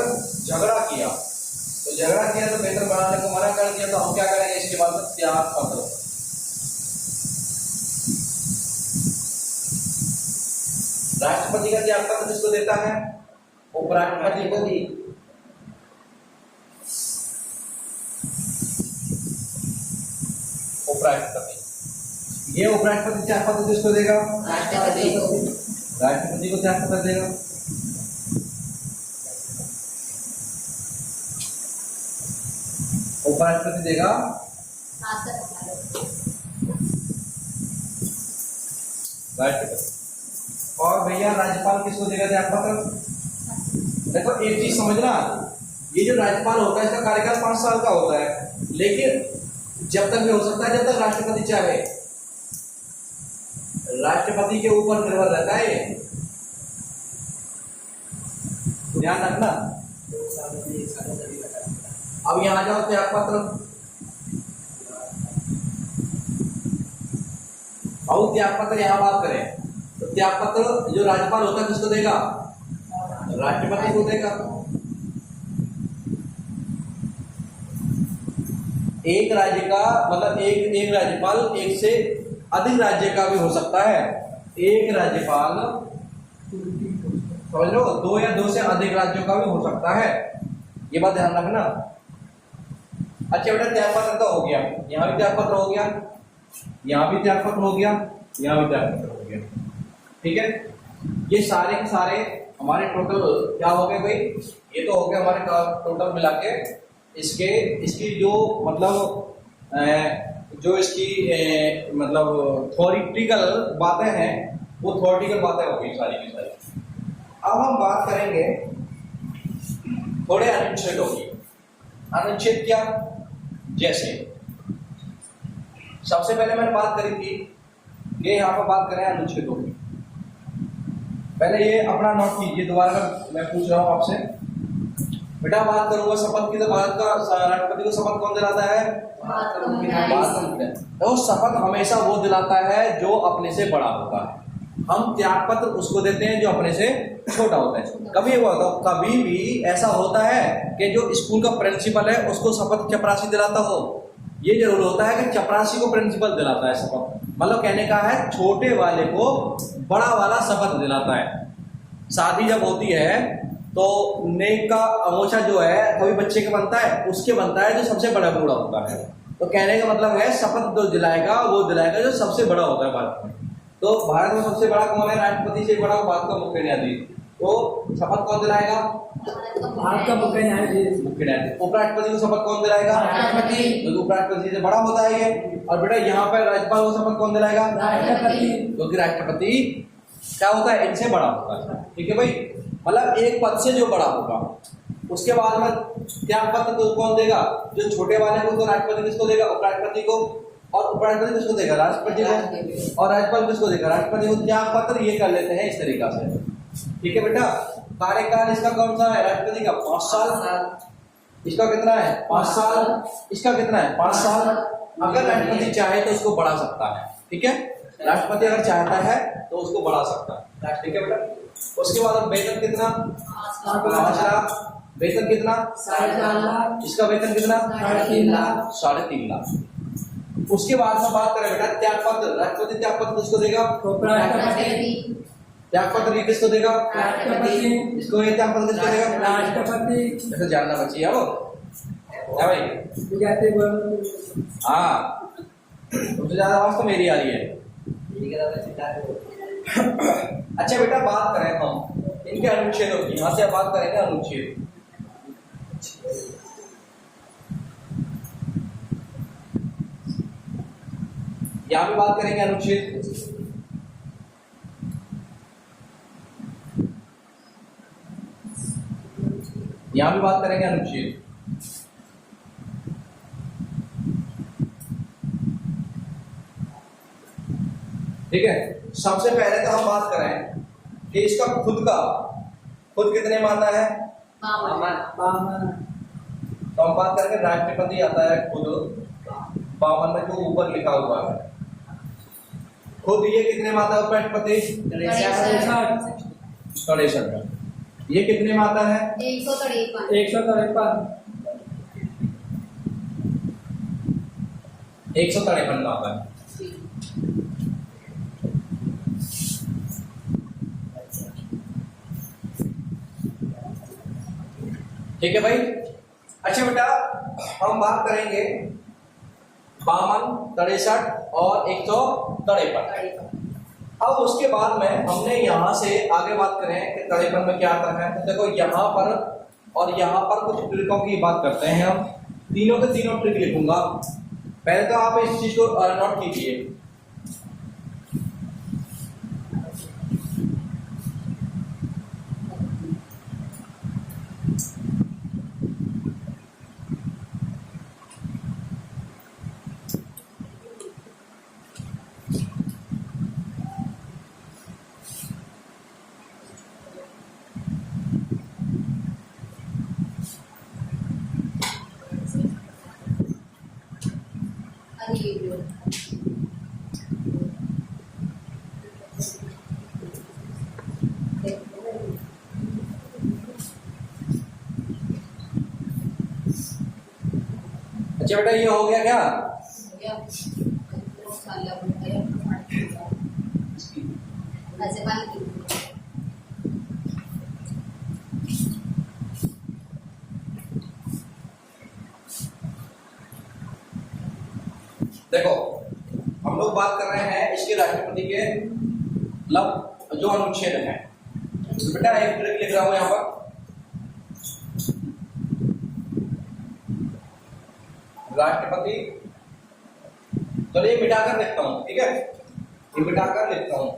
झगड़ा किया। तो झगड़ा किया तो वेतन बढ़ाने को मना कर दिया। तो हम क्या करेंगे, इसके बाद में त्याग पत्र। राष्ट्रपति का त्याग पत्र किसको देता है, उपराष्ट्रपति को दी। उपराष्ट्रपति। ये उपराष्ट्रपति त्यागपत्र किसको देगा? राष्ट्रपति को। राष्ट्रपति को त्यागपत्र देगा। उपराष्ट्रपति देगा राष्ट्रपति। और भैया राज्यपाल किसको देगा त्यागपत्र? देखो एक चीज समझना, ये जो राज्यपाल होता है इसका कार्यकाल 5 साल का होता है, लेकिन जब तक भी हो सकता है जब तक राष्ट्रपति चाहे। राष्ट्रपति के ऊपर निर्भर रहता है ये, ध्यान रखना। अब यहां जाओ त्यागपत्र। अब त्यागपत्र यहां बात करें तो त्यागपत्र जो राज्यपाल होता है किसको देगा? राष्ट्रपति को देगा। एक राज्य का मतलब एक राज्यपाल एक से अधिक राज्य का भी हो सकता है। एक राज्यपाल समझ लो 2 या 2 से अधिक राज्यों का भी हो सकता है, ये बात ध्यान रखना। अच्छा बेटा त्यागपत्र तो हो गया, यहाँ भी त्यागपत्र हो गया, यहाँ भी त्यागपत्र हो गया, यहाँ भी त्यागपत्र हो गया, ठीक है। ये सारे के सारे हमारे टोटल क्या हो गए भाई? ये तो हो गया हमारे टोटल मिला के इसकी जो मतलब जो इसकी मतलब थ्योरेटिकल बातें हैं वो थ्योरेटिकल बातें हो गई सारी की सारी। अब हम बात करेंगे थोड़े अनुच्छेदों की। अनुच्छेद क्या? जैसे सबसे पहले मैंने बात करी थी, ये यहाँ पर बात करें अनुच्छेदों की। पहले ये अपना नोट कीजिए, दोबारा मैं पूछ रहा हूँ आपसे। बेटा बात करूंगा शपथ की, तो भारत का राष्ट्रपति को शपथ कौन दिलाता है? तो शपथ हमेशा वो दिलाता है जो अपने से बड़ा होता है। हम त्यागपत्र उसको देते हैं जो अपने से छोटा होता है। कभी कभी भी ऐसा होता है कि जो स्कूल का प्रिंसिपल है उसको शपथ चपरासी दिलाता हो, ये जरूर होता है कि चपरासी को प्रिंसिपल दिलाता है शपथ। मतलब कहने का है छोटे वाले को बड़ा वाला शपथ दिलाता है। शादी जब होती है तो नेक का अंगूठा जो है कभी बच्चे के बनता है, उसके बनता है जो सबसे बड़ा बूढ़ा होता है। तो कहने का मतलब है शपथ जो दिलाएगा वो दिलाएगा जो सबसे बड़ा होता है भारत में। तो भारत में सबसे बड़ा कौन है? राष्ट्रपति से बड़ा भारत का मुख्य न्यायाधीश। तो शपथ कौन दिलाएगा? भारत का मुख्य न्यायाधीश। मुख्य न्यायाधीश। उपराष्ट्रपति को शपथ कौन दिलाएगा? राष्ट्रपति। तो उपराष्ट्रपति से बड़ा होता है ये। और बेटा यहाँ पर राज्यपाल को शपथ कौन दिलाएगा? राष्ट्रपति। क्योंकि राष्ट्रपति क्या होता है? इनसे बड़ा होता है, ठीक है भाई। मतलब एक पद से जो बड़ा होगा। उसके बाद में त्यागपत्र को कौन देगा? जो छोटे वाले को। तो राष्ट्रपति किसको देगा? उपराष्ट्रपति को। और उपराष्ट्रपति किसको देगा? राष्ट्रपति को। और राज्यपाल किसको देगा? राष्ट्रपति को। त्यागपत्र ये कर लेते हैं इस तरीका से, ठीक है बेटा। कार्यकाल इसका कौन सा है? राष्ट्रपति का 5 साल। इसका कितना है? 5 साल। इसका कितना है? 5 साल। अगर राष्ट्रपति चाहे तो उसको बढ़ा सकता है, ठीक है। राष्ट्रपति अगर चाहता है तो उसको बढ़ा सकता है, ठीक है बेटा। उसके बाद वेतन कितना? 5 लाख। वेतन कितना? 4.5 लाख। इसका वेतन कितना? 3.5 लाख। 3.5 लाख। उसके बाद में बात करें बेटा त्यागपत्र। राष्ट्रपति त्यागपत्र किसको देगा? उपराष्ट्रपति। त्यागपत्र ये किसको देगा? राष्ट्रपति। इसको ये त्यागपत्र किसको देगा? राष्ट्रपति। ऐसे जानना बच्ची है वो क्या भाई? हाँ सबसे ज्यादा आवाज तो मेरी आ रही है। अच्छा बेटा बात करें हम इनके अनुच्छेदों की। यहाँ से बात करेंगे अनुच्छेद। यहाँ भी बात करेंगे अनुच्छेद। यहाँ भी बात करेंगे अनुच्छेद। ठीक है। सबसे पहले तो हम बात करें कि इसका खुद कितने में आता है? 52। तो हम बात करेंगे राष्ट्रपति आता है खुद 52 में, जो ऊपर लिखा हुआ है खुद। ये कितने में आता है? उपराष्ट्रपति 63 में। ये कितने में आता है? 153। 153 में आता है। ठीक है भाई। अच्छा बेटा हम बात करेंगे 52, 63 और 153। अब उसके बाद में हमने यहाँ से आगे बात करें कि 53 में क्या आता है। तो देखो यहाँ पर और यहाँ पर कुछ ट्रिकों की बात करते हैं हम। तीनों के तीनों ट्रिक लिखूंगा। पहले तो आप इस चीज को नोट कीजिए। अच्छा बेटा ये हो गया क्या? देखो हम लोग बात कर रहे हैं इसके राष्ट्रपति के मतलब जो अनुच्छेद है। बेटा एक ट्रिक लिख रहा हूं यहाँ पर। राष्ट्रपति, चलो ये मिटाकर लिखता हूं, ठीक है, ये मिटाकर लिखता हूं।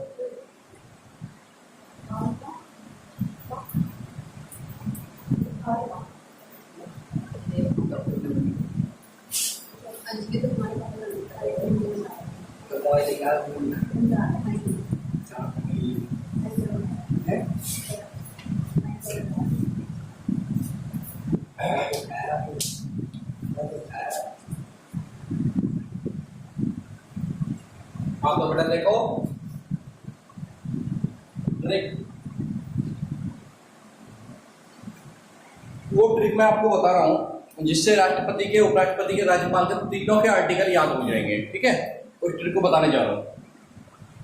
हाँ तो बेटा देखो ट्रिक, वो ट्रिक मैं आपको बता रहा हूं जिससे राष्ट्रपति के, उपराष्ट्रपति के, राज्यपाल के तीनों के आर्टिकल याद हो जाएंगे, ठीक है। उस ट्रिक को बताने जा रहा हूं।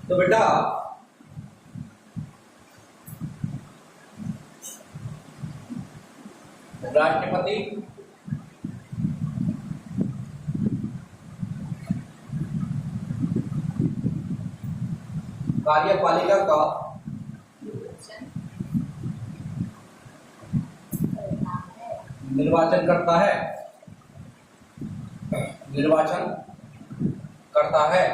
तो बेटा राष्ट्रपति कार्यपालिका का निर्वाचन करता है, निर्वाचन करता है।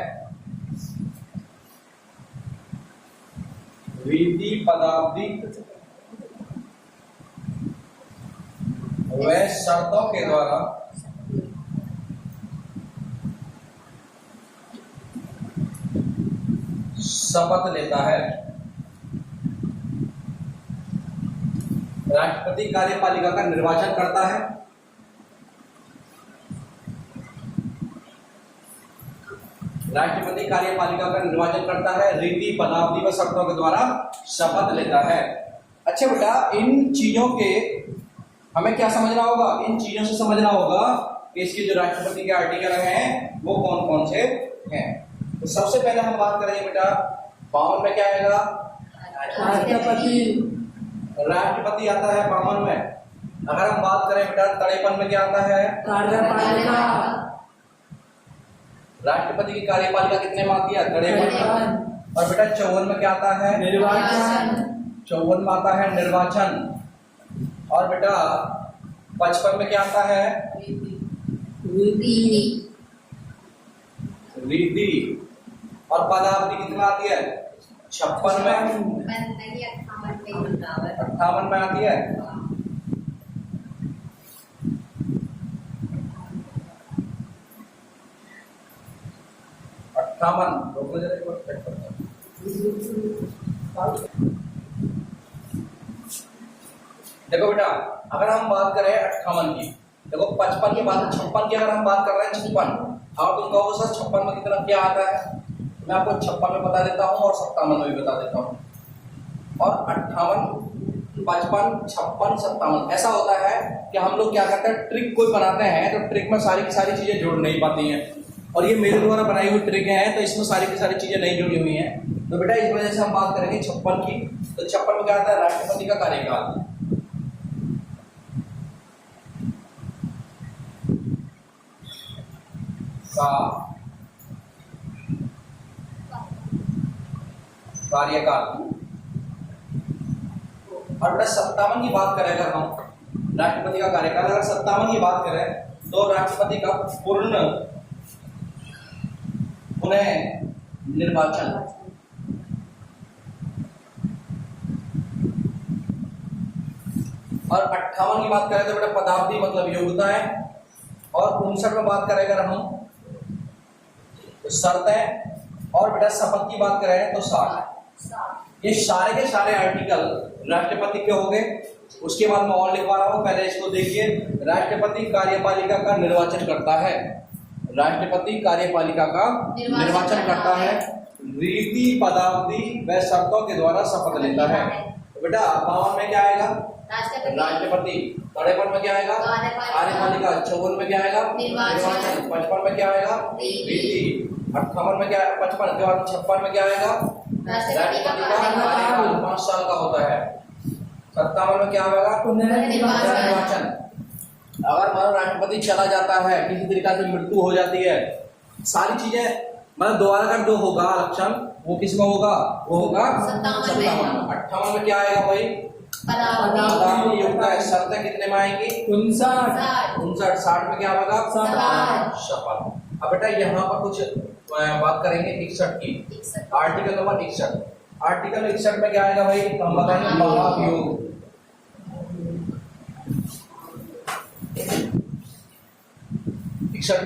विधि पदावधि व शर्तों के द्वारा शपथ लेता है। राष्ट्रपति कार्यपालिका का निर्वाचन करता है, राष्ट्रपति कार्यपालिका का निर्वाचन करता है, रीति पदावधि व शर्तों के द्वारा शपथ लेता है। अच्छा बेटा इन चीजों के हमें क्या समझना होगा? इन चीजों से समझना होगा कि इसके जो राष्ट्रपति के आर्टिकल हैं वो कौन कौन से हैं। तो सबसे पहले हम बात करेंगे बेटा 52 में क्या आएगा? राष्ट्रपति। राष्ट्रपति आता है 52 में। अगर हम बात करें बेटा 53 में क्या आता है? कार्यपालिका। राष्ट्रपति की कार्यपालिका कितने में आती है? 53। और बेटा 54 में क्या आता है? निर्वाचन। 54 में आता है निर्वाचन। और बेटा 55 में क्या आता है? रीति। और पदावधि कितने में आती है? 56 में। 58 में आती है। देखो बेटा अगर हम बात करें 58 की, देखो 55 के बाद 56 की अगर हम बात कर रहे हैं 56, हाँ तुम कहो सर 56 में कितना क्या आता है? मैं आपको 56 में बता देता हूँ और 57 में भी बता देता हूँ। और 58, 55, 56, 57 ऐसा होता है कि हम लोग क्या करते हैं, ट्रिक कोई बनाते हैं तो ट्रिक में सारी की सारी चीजें जुड़ नहीं पाती हैं। और ये मेरे द्वारा बनाई हुई ट्रिक है तो इसमें सारी की सारी चीजें नहीं जुड़ी हुई हैं। तो बेटा इस वजह से हम बात करेंगे 56 की। तो 56 में क्या आता है? राष्ट्रपति का कार्यकाल। का कार्यकाल। और बेटा 57 की बात करें अगर हम राष्ट्रपति का कार्यकाल, अगर 57 की बात करें तो राष्ट्रपति का पुनः निर्वाचन। और 58 की बात करें तो बेटा पदावधि मतलब योग्यता है। और 59 में बात करें अगर हम तो शर्तें। और बेटा शपथ की बात करें तो 60। ये सारे के सारे आर्टिकल राष्ट्रपति के हो गए। उसके बाद मैं और लिखवा रहा हूं, पहले इसको देखिए। राष्ट्रपति कार्यपालिका का निर्वाचन करता है। राष्ट्रपति कार्यपालिका का निर्वाचन करता है। रीति पदावधि व शर्तों के द्वारा शपथ लेता है। तो बेटा 52 में क्या आएगा? राष्ट्रपति। 53 में क्या आएगा? कार्यपालिका। 54 में क्या आएगा? निर्वाचन। 55 में क्या आएगा? रीति। 58 में क्या? 55 के बाद 56 में क्या आएगा? राष्ट्रपति का कार्यकाल 5 साल का होता है। 57 में क्या होगा? निर्वाचन। अगर मानो राष्ट्रपति चला जाता है, किसी तरीके से मृत्यु हो जाती है, सारी चीजें मतलब दोबारा का जो होगा लक्षण वो किसमें होगा? वो होगा 57। 58 में क्या आएगा भाई? पदावधि योग्यता है। शर्तें कितने में आएंगी? 59। 60 में क्या होगा? शपथ। अब बेटा यहाँ पर कुछ बात करेंगे 61 की। Article number 61। आर्टिकल 61 में क्या आएगा भाई? तो हम बताएंगे महाभियोग।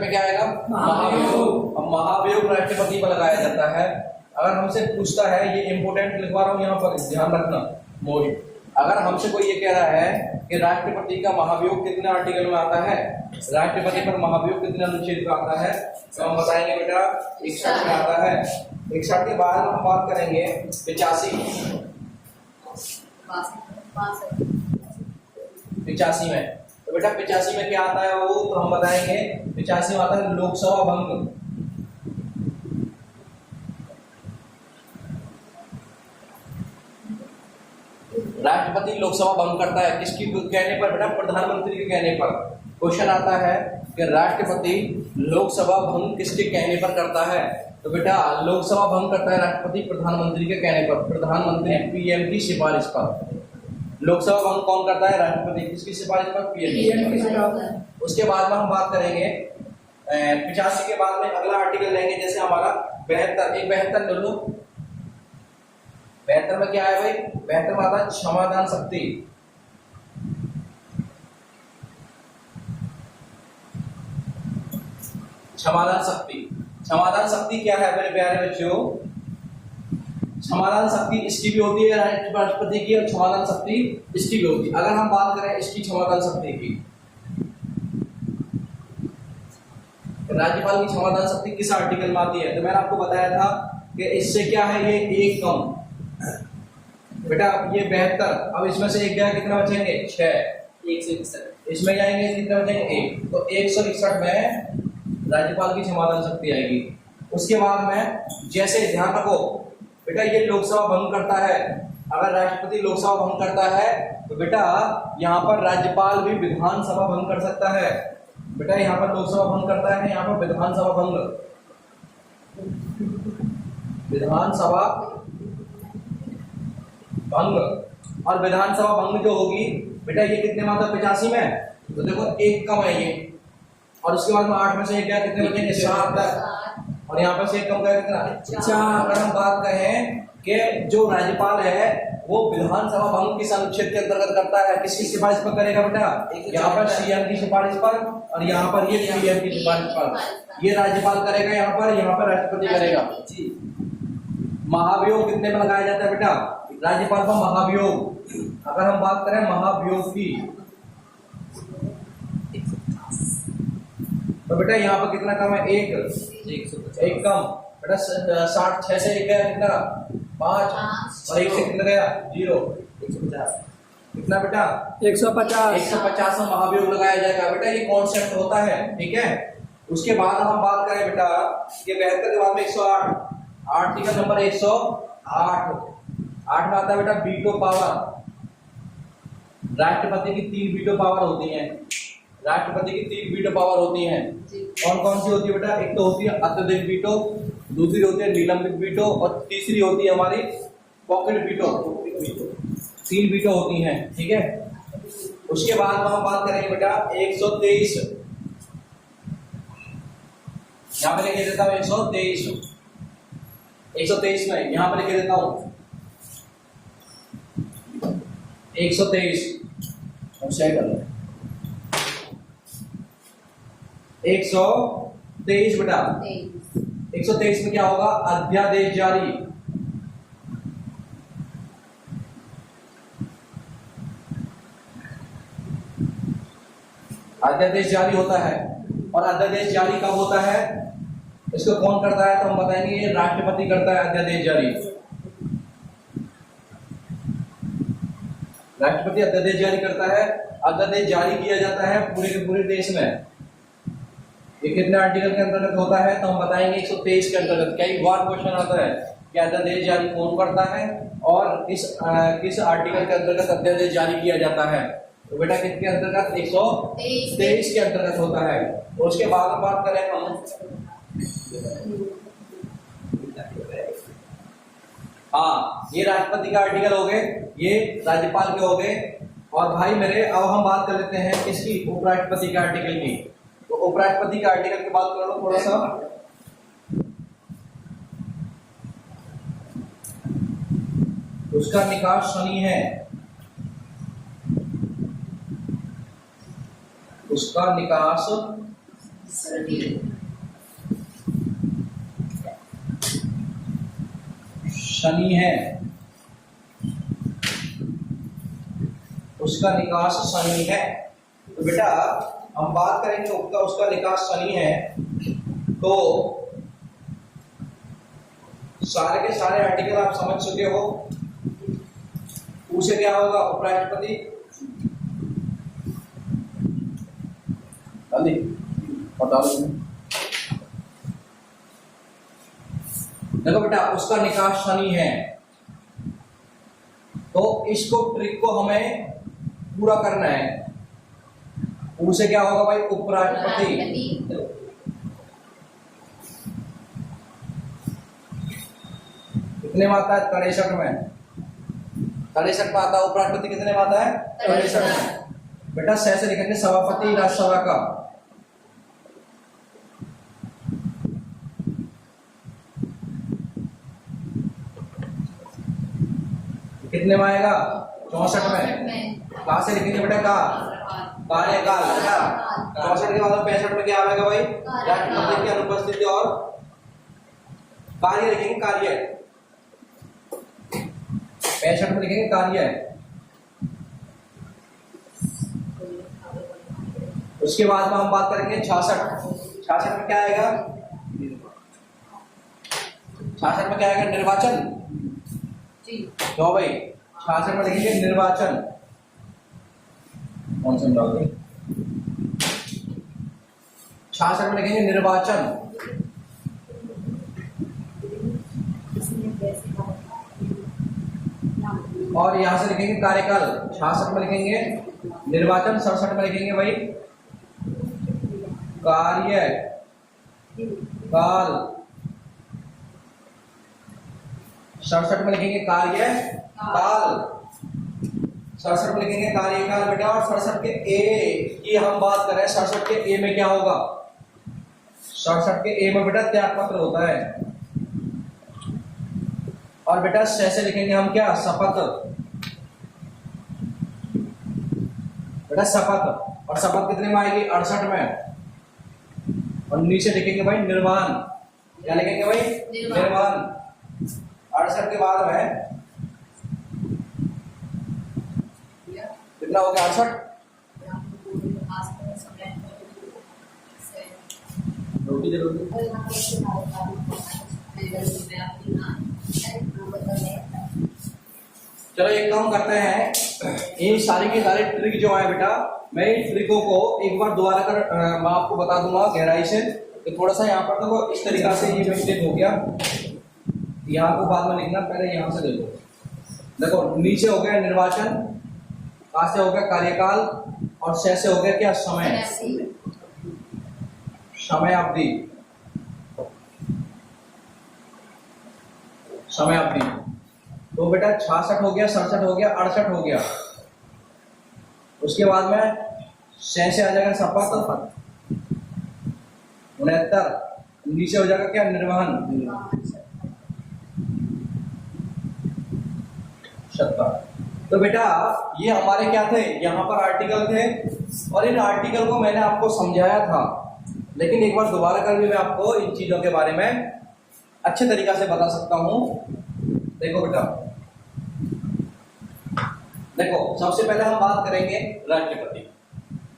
में क्या आएगा? महाभियोग। अब महाभियोग राष्ट्रपति पर लगाया जाता है। अगर हमसे पूछता है, ये इंपोर्टेंट लिखवा रहा हूं यहाँ पर, ध्यान रखना मोरी। अगर हमसे कोई ये कह रहा है कि राष्ट्रपति का महाभियोग कितने आर्टिकल में आता है, राष्ट्रपति पर महाभियोग कितने अनुच्छेद का आता है, तो हम बताएंगे बेटा 61 में आता है। 61 के बाद हम बात करेंगे 85 में। तो बेटा 85 में क्या आता है वो, तो हम बताएंगे 85 में आता है लोकसभा भंग। राष्ट्रपति लोकसभा भंग करता है किसकी कहने पर? बेटा प्रधानमंत्री के कहने पर। क्वेश्चन आता है कि राष्ट्रपति लोकसभा भंग किसके कहने पर करता है? तो बेटा लोकसभा भंग करता है राष्ट्रपति प्रधानमंत्री के कहने पर। प्रधानमंत्री पीएम की सिफारिश पर। लोकसभा भंग कौन करता है? राष्ट्रपति। किसकी सिफारिश पर? पीएम की सिफारिश। उसके बाद में हम बात करेंगे 85 के बाद में अगला आर्टिकल लेंगे, जैसे हमारा 72। एक 72 ले लो। 72 में क्या है भाई? 72 में आता है क्षमादान शक्ति। क्षमादान शक्ति। क्षमादान शक्ति क्या है मेरे प्यारे बच्चों? क्षमादान शक्ति इसकी भी होती है राष्ट्रपति की, और क्षमादान शक्ति इसकी भी होती है। अगर हम बात करें इसकी क्षमादान शक्ति की, राज्यपाल की क्षमादान शक्ति किस आर्टिकल में आती है? तो मैंने आपको बताया था कि इससे क्या है, ये एक कम। बेटा ये 72, अब इसमें से एक गया, कितना बचेंगे? 6। 161 इसमें जाएंगे, कितना बचेंगे? 1। तो 161 में राज्यपाल की क्षमादान शक्ति आएगी। उसके बाद में जैसे ध्यान रखो बेटा, ये लोकसभा भंग करता है। अगर राष्ट्रपति लोकसभा भंग करता है तो बेटा यहाँ पर राज्यपाल भी विधानसभा भंग कर सकता है। बेटा यहाँ पर लोकसभा भंग करता है, यहाँ पर विधानसभा भंग। विधानसभा भंग। और विधानसभा भंग जो होगी बेटा, ये कितने में आता है? 85 में। तो देखो एक कम है ये, और उसके बाद में 8 में से एक गया, कितने बचेंगे? 7। और यहाँ पर से एक कम गया, कितना? 4। अगर हम बात कहें कि जो राज्यपाल है वो विधानसभा भंग किस अनुच्छेद के अंतर्गत करता है, किसकी सिफारिश पर करेगा बेटा? यहाँ पर सीएम की सिफारिश पर, और यहाँ पर ये पीएम की सिफारिश पर। ये राज्यपाल करेगा, यहाँ पर राष्ट्रपति करेगा। महाभियोग कितने में लगाया जाता है बेटा? राज्यपाल का महाभियोग। अगर हम बात करें महाभियोग की, तो बेटा यहाँ पर कितना कम है? 1 कम। बेटा 60, 6 से 1 गया, कितना? 5। और 1 से कितना गया? 0। 150। कितना बेटा? 150। 150 में महाभियोग लगाया जाएगा। बेटा ये कॉन्सेप्ट होता है, ठीक है। उसके बाद हम बात करें बेटा, ये 72 के बाद में 108, आर्टिकल नंबर 108। 8 में आता है बेटा वीटो पावर। राष्ट्रपति की 3 वीटो पावर होती हैं। राष्ट्रपति की 3 वीटो पावर होती हैं। जी। कौन कौन सी होती है बेटा? एक तो होती है अत्यधिक वीटो, दूसरी होती है निलंबित वीटो और तीसरी होती है हमारी पॉकेट वीटो। 3 वीटो होती हैं, ठीक है। उसके बाद हम बात करेंगे बेटा 123। यहाँ पे लिखे देता हूँ 123। 123 में यहाँ पे लिखे देता हूँ 123। कर लो 123 बेटा। 123 में क्या होगा? अध्यादेश जारी। अध्यादेश जारी होता है। और अध्यादेश जारी कब होता है? इसको कौन करता है? तो हम बताएंगे ये राष्ट्रपति करता है अध्यादेश जारी। राष्ट्रपति अध्यादेश जारी करता है। अध्यादेश जारी किया जाता है पूरे के पूरे देश में। ये कितने आर्टिकल के अंतर्गत होता है? तो हम बताएंगे 123 के अंतर्गत। कई बार क्वेश्चन आता है कि अध्यादेश जारी कौन करता है और किस आर्टिकल के अंतर्गत अध्यादेश जारी किया जाता है? तो बेटा किसके अंतर्गत? 123 के अंतर्गत होता है। तो उसके बाद हम बात करें हम हाँ, ये राष्ट्रपति का आर्टिकल हो गए, ये राज्यपाल के हो गए। और भाई मेरे अब हम बात कर लेते हैं किसकी? उपराष्ट्रपति के आर्टिकल की। तो उपराष्ट्रपति के आर्टिकल की बात कर लो थोड़ा सा। उसका निकास शनि है। उसका निकास शनि है। उसका निकास शनि है। तो बेटा हम बात करेंगे उसका निकास शनि है तो सारे के सारे आर्टिकल आप समझ चुके हो। उसे क्या होगा? उपराष्ट्रपति। बता दो। देखो बेटा उसका निकास शनि है तो इसको ट्रिक को हमें पूरा करना है। उसे क्या होगा भाई? उपराष्ट्रपति। कितने में आता है? 63 में। 63 में आता है। उपराष्ट्रपति कितने में आता है? 63 में। बेटा से लिखेंगे सभापति राज्यसभा का। कितने में आएगा? 64 में। कहा से लिखेंगे बेटा? का कार्यकाल। बेटा 64 के बाद 65 में क्या आएगा भाई? राष्ट्रपति की अनुपस्थिति और कार्य लिखेंगे। कार्य 65 में लिखेंगे कार्य। उसके बाद में हम बात करेंगे 66। 66 में क्या आएगा? 66 में क्या आएगा? निर्वाचन। तो भाई 66 में लिखेंगे निर्वाचन। कौन सा डाल 66 में लिखेंगे निर्वाचन। और यहां से लिखेंगे कार्यकाल। 66 में लिखेंगे निर्वाचन। 67 में लिखेंगे भाई कार्य काल। 67 में लिखेंगे कार्य काल। 67 में लिखेंगे कार्यकाल बेटा। और 67 के ए की हम बात करें, 67 के ए में क्या होगा? 67 के ए में बेटा त्याग पत्र होता है। और बेटा से लिखेंगे हम क्या? शपथ। बेटा शपथ। और शपथ कितने में आएगी? 68 में। और नीचे लिखेंगे भाई निर्वाण। क्या लिखेंगे भाई? निर्वाण। 68 के बाद में कितना हो गया? 68। रोटी दे रोटी। चलो एक काम करते हैं, ये सारी की सारी ट्रिक जो है बेटा, मैं इन ट्रिकों को एक बार दोबारा कर मैं आपको बता दूंगा गहराई से। तो थोड़ा सा यहाँ पर देखो इस तरीका से ये मिस्टेक हो गया। यहाँ को बाद में लिखना, पहले यहाँ से देखो। देखो नीचे हो गया निर्वाचन, कहाँ से हो गया कार्यकाल, और से हो गया क्या? समय। समय अवधि, समय अवधि। तो बेटा 66 हो गया, 67 हो गया, 68 हो गया। उसके बाद में से आ जाएगा शपथ, 69। नीचे हो जाएगा क्या? निर्वहन, 70। तो बेटा ये हमारे क्या थे? यहाँ पर आर्टिकल थे, और इन आर्टिकल को मैंने आपको समझाया था, लेकिन एक बार दोबारा कर भी मैं आपको इन चीजों के बारे में अच्छे तरीका से बता सकता हूं। देखो बेटा, देखो सबसे पहले हम बात करेंगे राष्ट्रपति।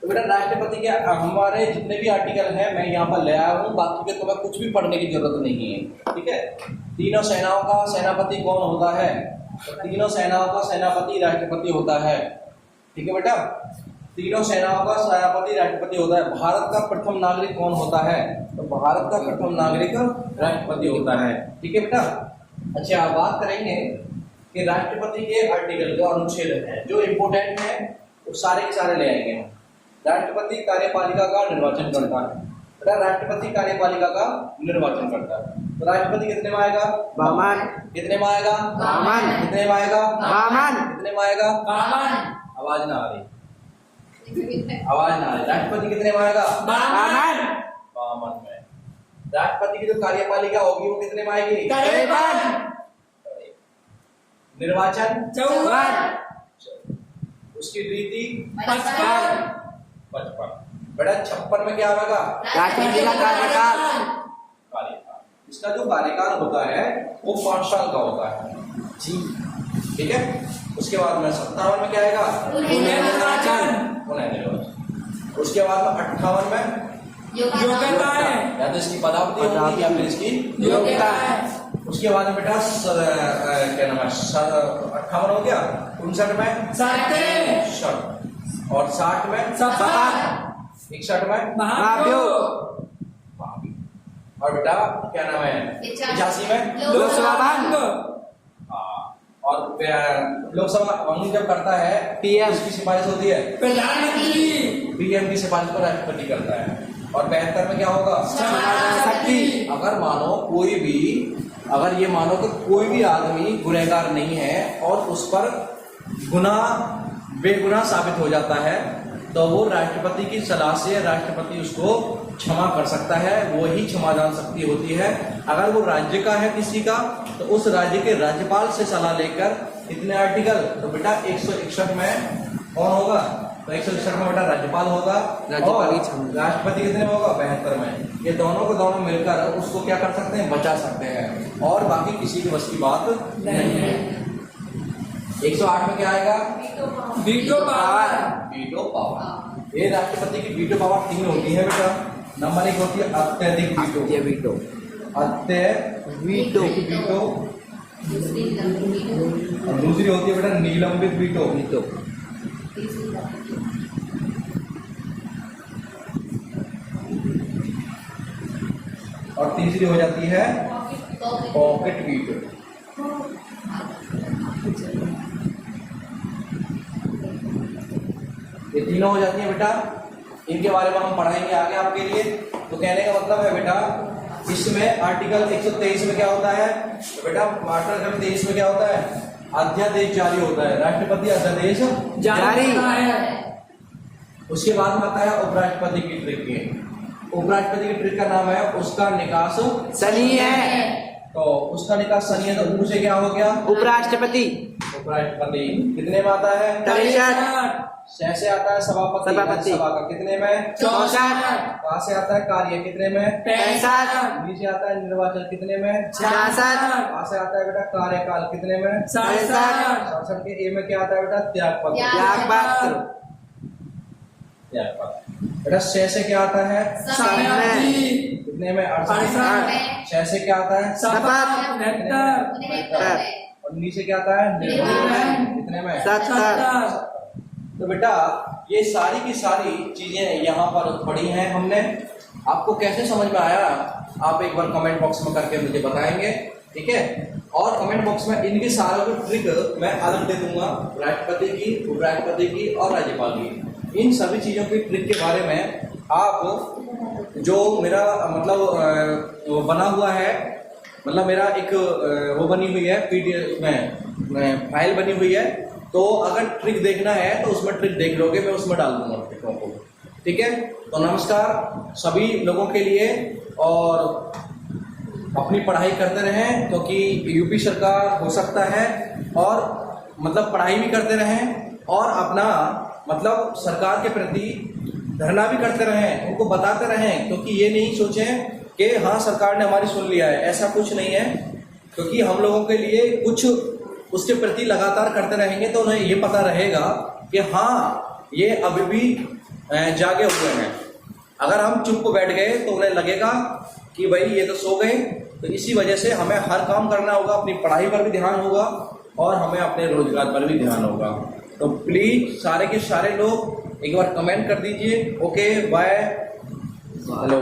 तो बेटा राष्ट्रपति के हमारे जितने भी आर्टिकल हैं मैं यहाँ पर ले आया हूँ, बाकी के तुम्हें कुछ भी पढ़ने की जरूरत नहीं है, ठीक है। तीनों सेनाओं का सेनापति कौन होता है? तो तीनों सेनाओं का सेनापति राष्ट्रपति होता है, ठीक है बेटा। तीनों सेनाओं का सेनापति राष्ट्रपति होता है। भारत का प्रथम नागरिक कौन होता है? तो भारत का प्रथम नागरिक राष्ट्रपति होता है, ठीक है बेटा। अच्छा, आप बात करेंगे कि राष्ट्रपति के आर्टिकल जो अनुच्छेद हैं जो इम्पोर्टेंट है वो सारे के सारे ले आएंगे हम। राष्ट्रपति कार्यपालिका का निर्वाचन करता है, बेटा राष्ट्रपति कार्यपालिका का निर्वाचन करता है। तो राष्ट्रपति कितने में आएगा? बामन। कितने में आएगा? बामन। कितने में आएगा? बामन। कितने में आएगा? बामन। आवाज ना आ रही, आवाज ना आ रही। राष्ट्रपति कितने में आएगा? बामन। बामन में। राष्ट्रपति की जो कार्यपालिका होगी वो कितने में आएगी? तिरपन। निर्वाचन 54। उसकी रीति 55। 55। बेटा 56 में क्या आएगा? राष्ट्रपति का कार्यकाल। कार्यकाल। इसका जो कार्यकाल होता है वो 5 साल का होता है जी, ठीक है। उसके बाद में 57 में क्या आएगा? पुनः निर्वाचन। उसके बाद में 58 में योग्यता है, या तो इसकी पदावधि होगी या फिर इसकी योग्यता है। उसके बाद में बेटा क्या नाम है? 58 हो गया। 59 में सत्य। शर्त, और 60 में शपथ। 61 में महाभियोग। और बेटा क्या नाम है? 85 में लोकसभा भंग। और लोकसभा भंग जब करता है पीएम इसकी सिफारिश होती है, प्रधानमंत्री। पीएम की सिफारिश पर राष्ट्रपति करता है। और 72 में क्या होगा? शक्ति। अगर मानो कोई भी, अगर ये मानो कि कोई भी आदमी गुनहगार नहीं है और उस पर बेगुनाह साबित हो जाता है तो वो राष्ट्रपति की सलाह से राष्ट्रपति उसको क्षमा कर सकता है। वो ही क्षमादान शक्ति होती है। अगर वो राज्य का है किसी का तो उस राज्य के राज्यपाल से सलाह लेकर कितने आर्टिकल? तो बेटा 161 में कौन होगा? तो 161 में बेटा राज्यपाल होगा, और राष्ट्रपति कितने में होगा? 72 में। ये दोनों को दोनों मिलकर उसको क्या कर सकते हैं? बचा सकते हैं, और बाकी किसी की बस की बात नहीं है। 108 में क्या आएगा? Veto power. Veto power. ये राष्ट्रपति की वीटो पावर 3 होती है बेटा। नंबर 1 होती है अत्यधिक वीटो, अत्यधिक वीटो, और दूसरी होती है बेटा निलंबित वीटो। और तीसरी हो जाती है पॉकेट वीटो। ये तीनों हो जाती है बेटा। इनके बारे में हम पढ़ाएंगे आगे आपके लिए। तो कहने का मतलब है बेटा, इसमें आर्टिकल 123 में क्या होता है? तो बेटा आर्टिकल 23 में क्या होता है? अध्यादेश जारी होता है, राष्ट्रपति अध्यादेश जारी है। उसके बाद में आता है उपराष्ट्रपति की ट्रिक। उपराष्ट्रपति की ट्रिक का नाम है उसका निकास सनी है। तो उसका निकास सनी है, तो उसे क्या हो गया? उपराष्ट्रपति। उपराष्ट्रपति कितने में आता है? 63। से आता है सभापति। सभा का कितने में? 64। कहाँ से आता है? कार्य कितने में? 65। नीचे आता है निर्वाचन कितने में? 66। कहाँ से आता है बेटा? कार्यकाल कितने में? 67। शासन के ए में क्या आता है बेटा? त्यागपत्र। त्यागपत्र। बेटा से क्या आता है? समय। कितने में? 68। से क्या आता है? शपथ। 69। और नीचे क्या आता है? निर्वाचन कितने में? 70। तो बेटा ये सारी की सारी चीजें यहाँ पर पढ़ी हैं हमने। आपको कैसे समझ में आया आप एक बार कमेंट बॉक्स में करके मुझे बताएंगे, ठीक है। और कमेंट बॉक्स में इनकी सारों की ट्रिक मैं अलग दे दूंगा, राष्ट्रपति की, उपराष्ट्रपति की और राज्यपाल की। इन सभी चीज़ों की ट्रिक के बारे में आप जो मेरा मतलब वो बना हुआ है, मतलब मेरा एक वो बनी हुई है PDF में फाइल बनी हुई है, तो अगर ट्रिक देखना है तो उसमें ट्रिक देख लोगे, मैं उसमें डाल दूंगा ट्रिकों को। ठीक है, तो नमस्कार सभी लोगों के लिए, और अपनी पढ़ाई करते रहें क्योंकि यूपी सरकार हो सकता है, और मतलब पढ़ाई भी करते रहें और अपना मतलब सरकार के प्रति धरना भी करते रहें, उनको बताते रहें, क्योंकि ये नहीं सोचें कि हाँ सरकार ने हमारी सुन लिया है, ऐसा कुछ नहीं है। क्योंकि हम लोगों के लिए कुछ उसके प्रति लगातार करते रहेंगे तो उन्हें ये पता रहेगा कि हाँ ये अभी भी जागे हुए हैं। अगर हम चुप बैठ गए तो उन्हें लगेगा कि भाई ये तो सो गए। तो इसी वजह से हमें हर काम करना होगा, अपनी पढ़ाई पर भी ध्यान होगा और हमें अपने रोजगार पर भी ध्यान होगा। तो प्लीज सारे के सारे लोग एक बार कमेंट कर दीजिए। Okay bye, hello.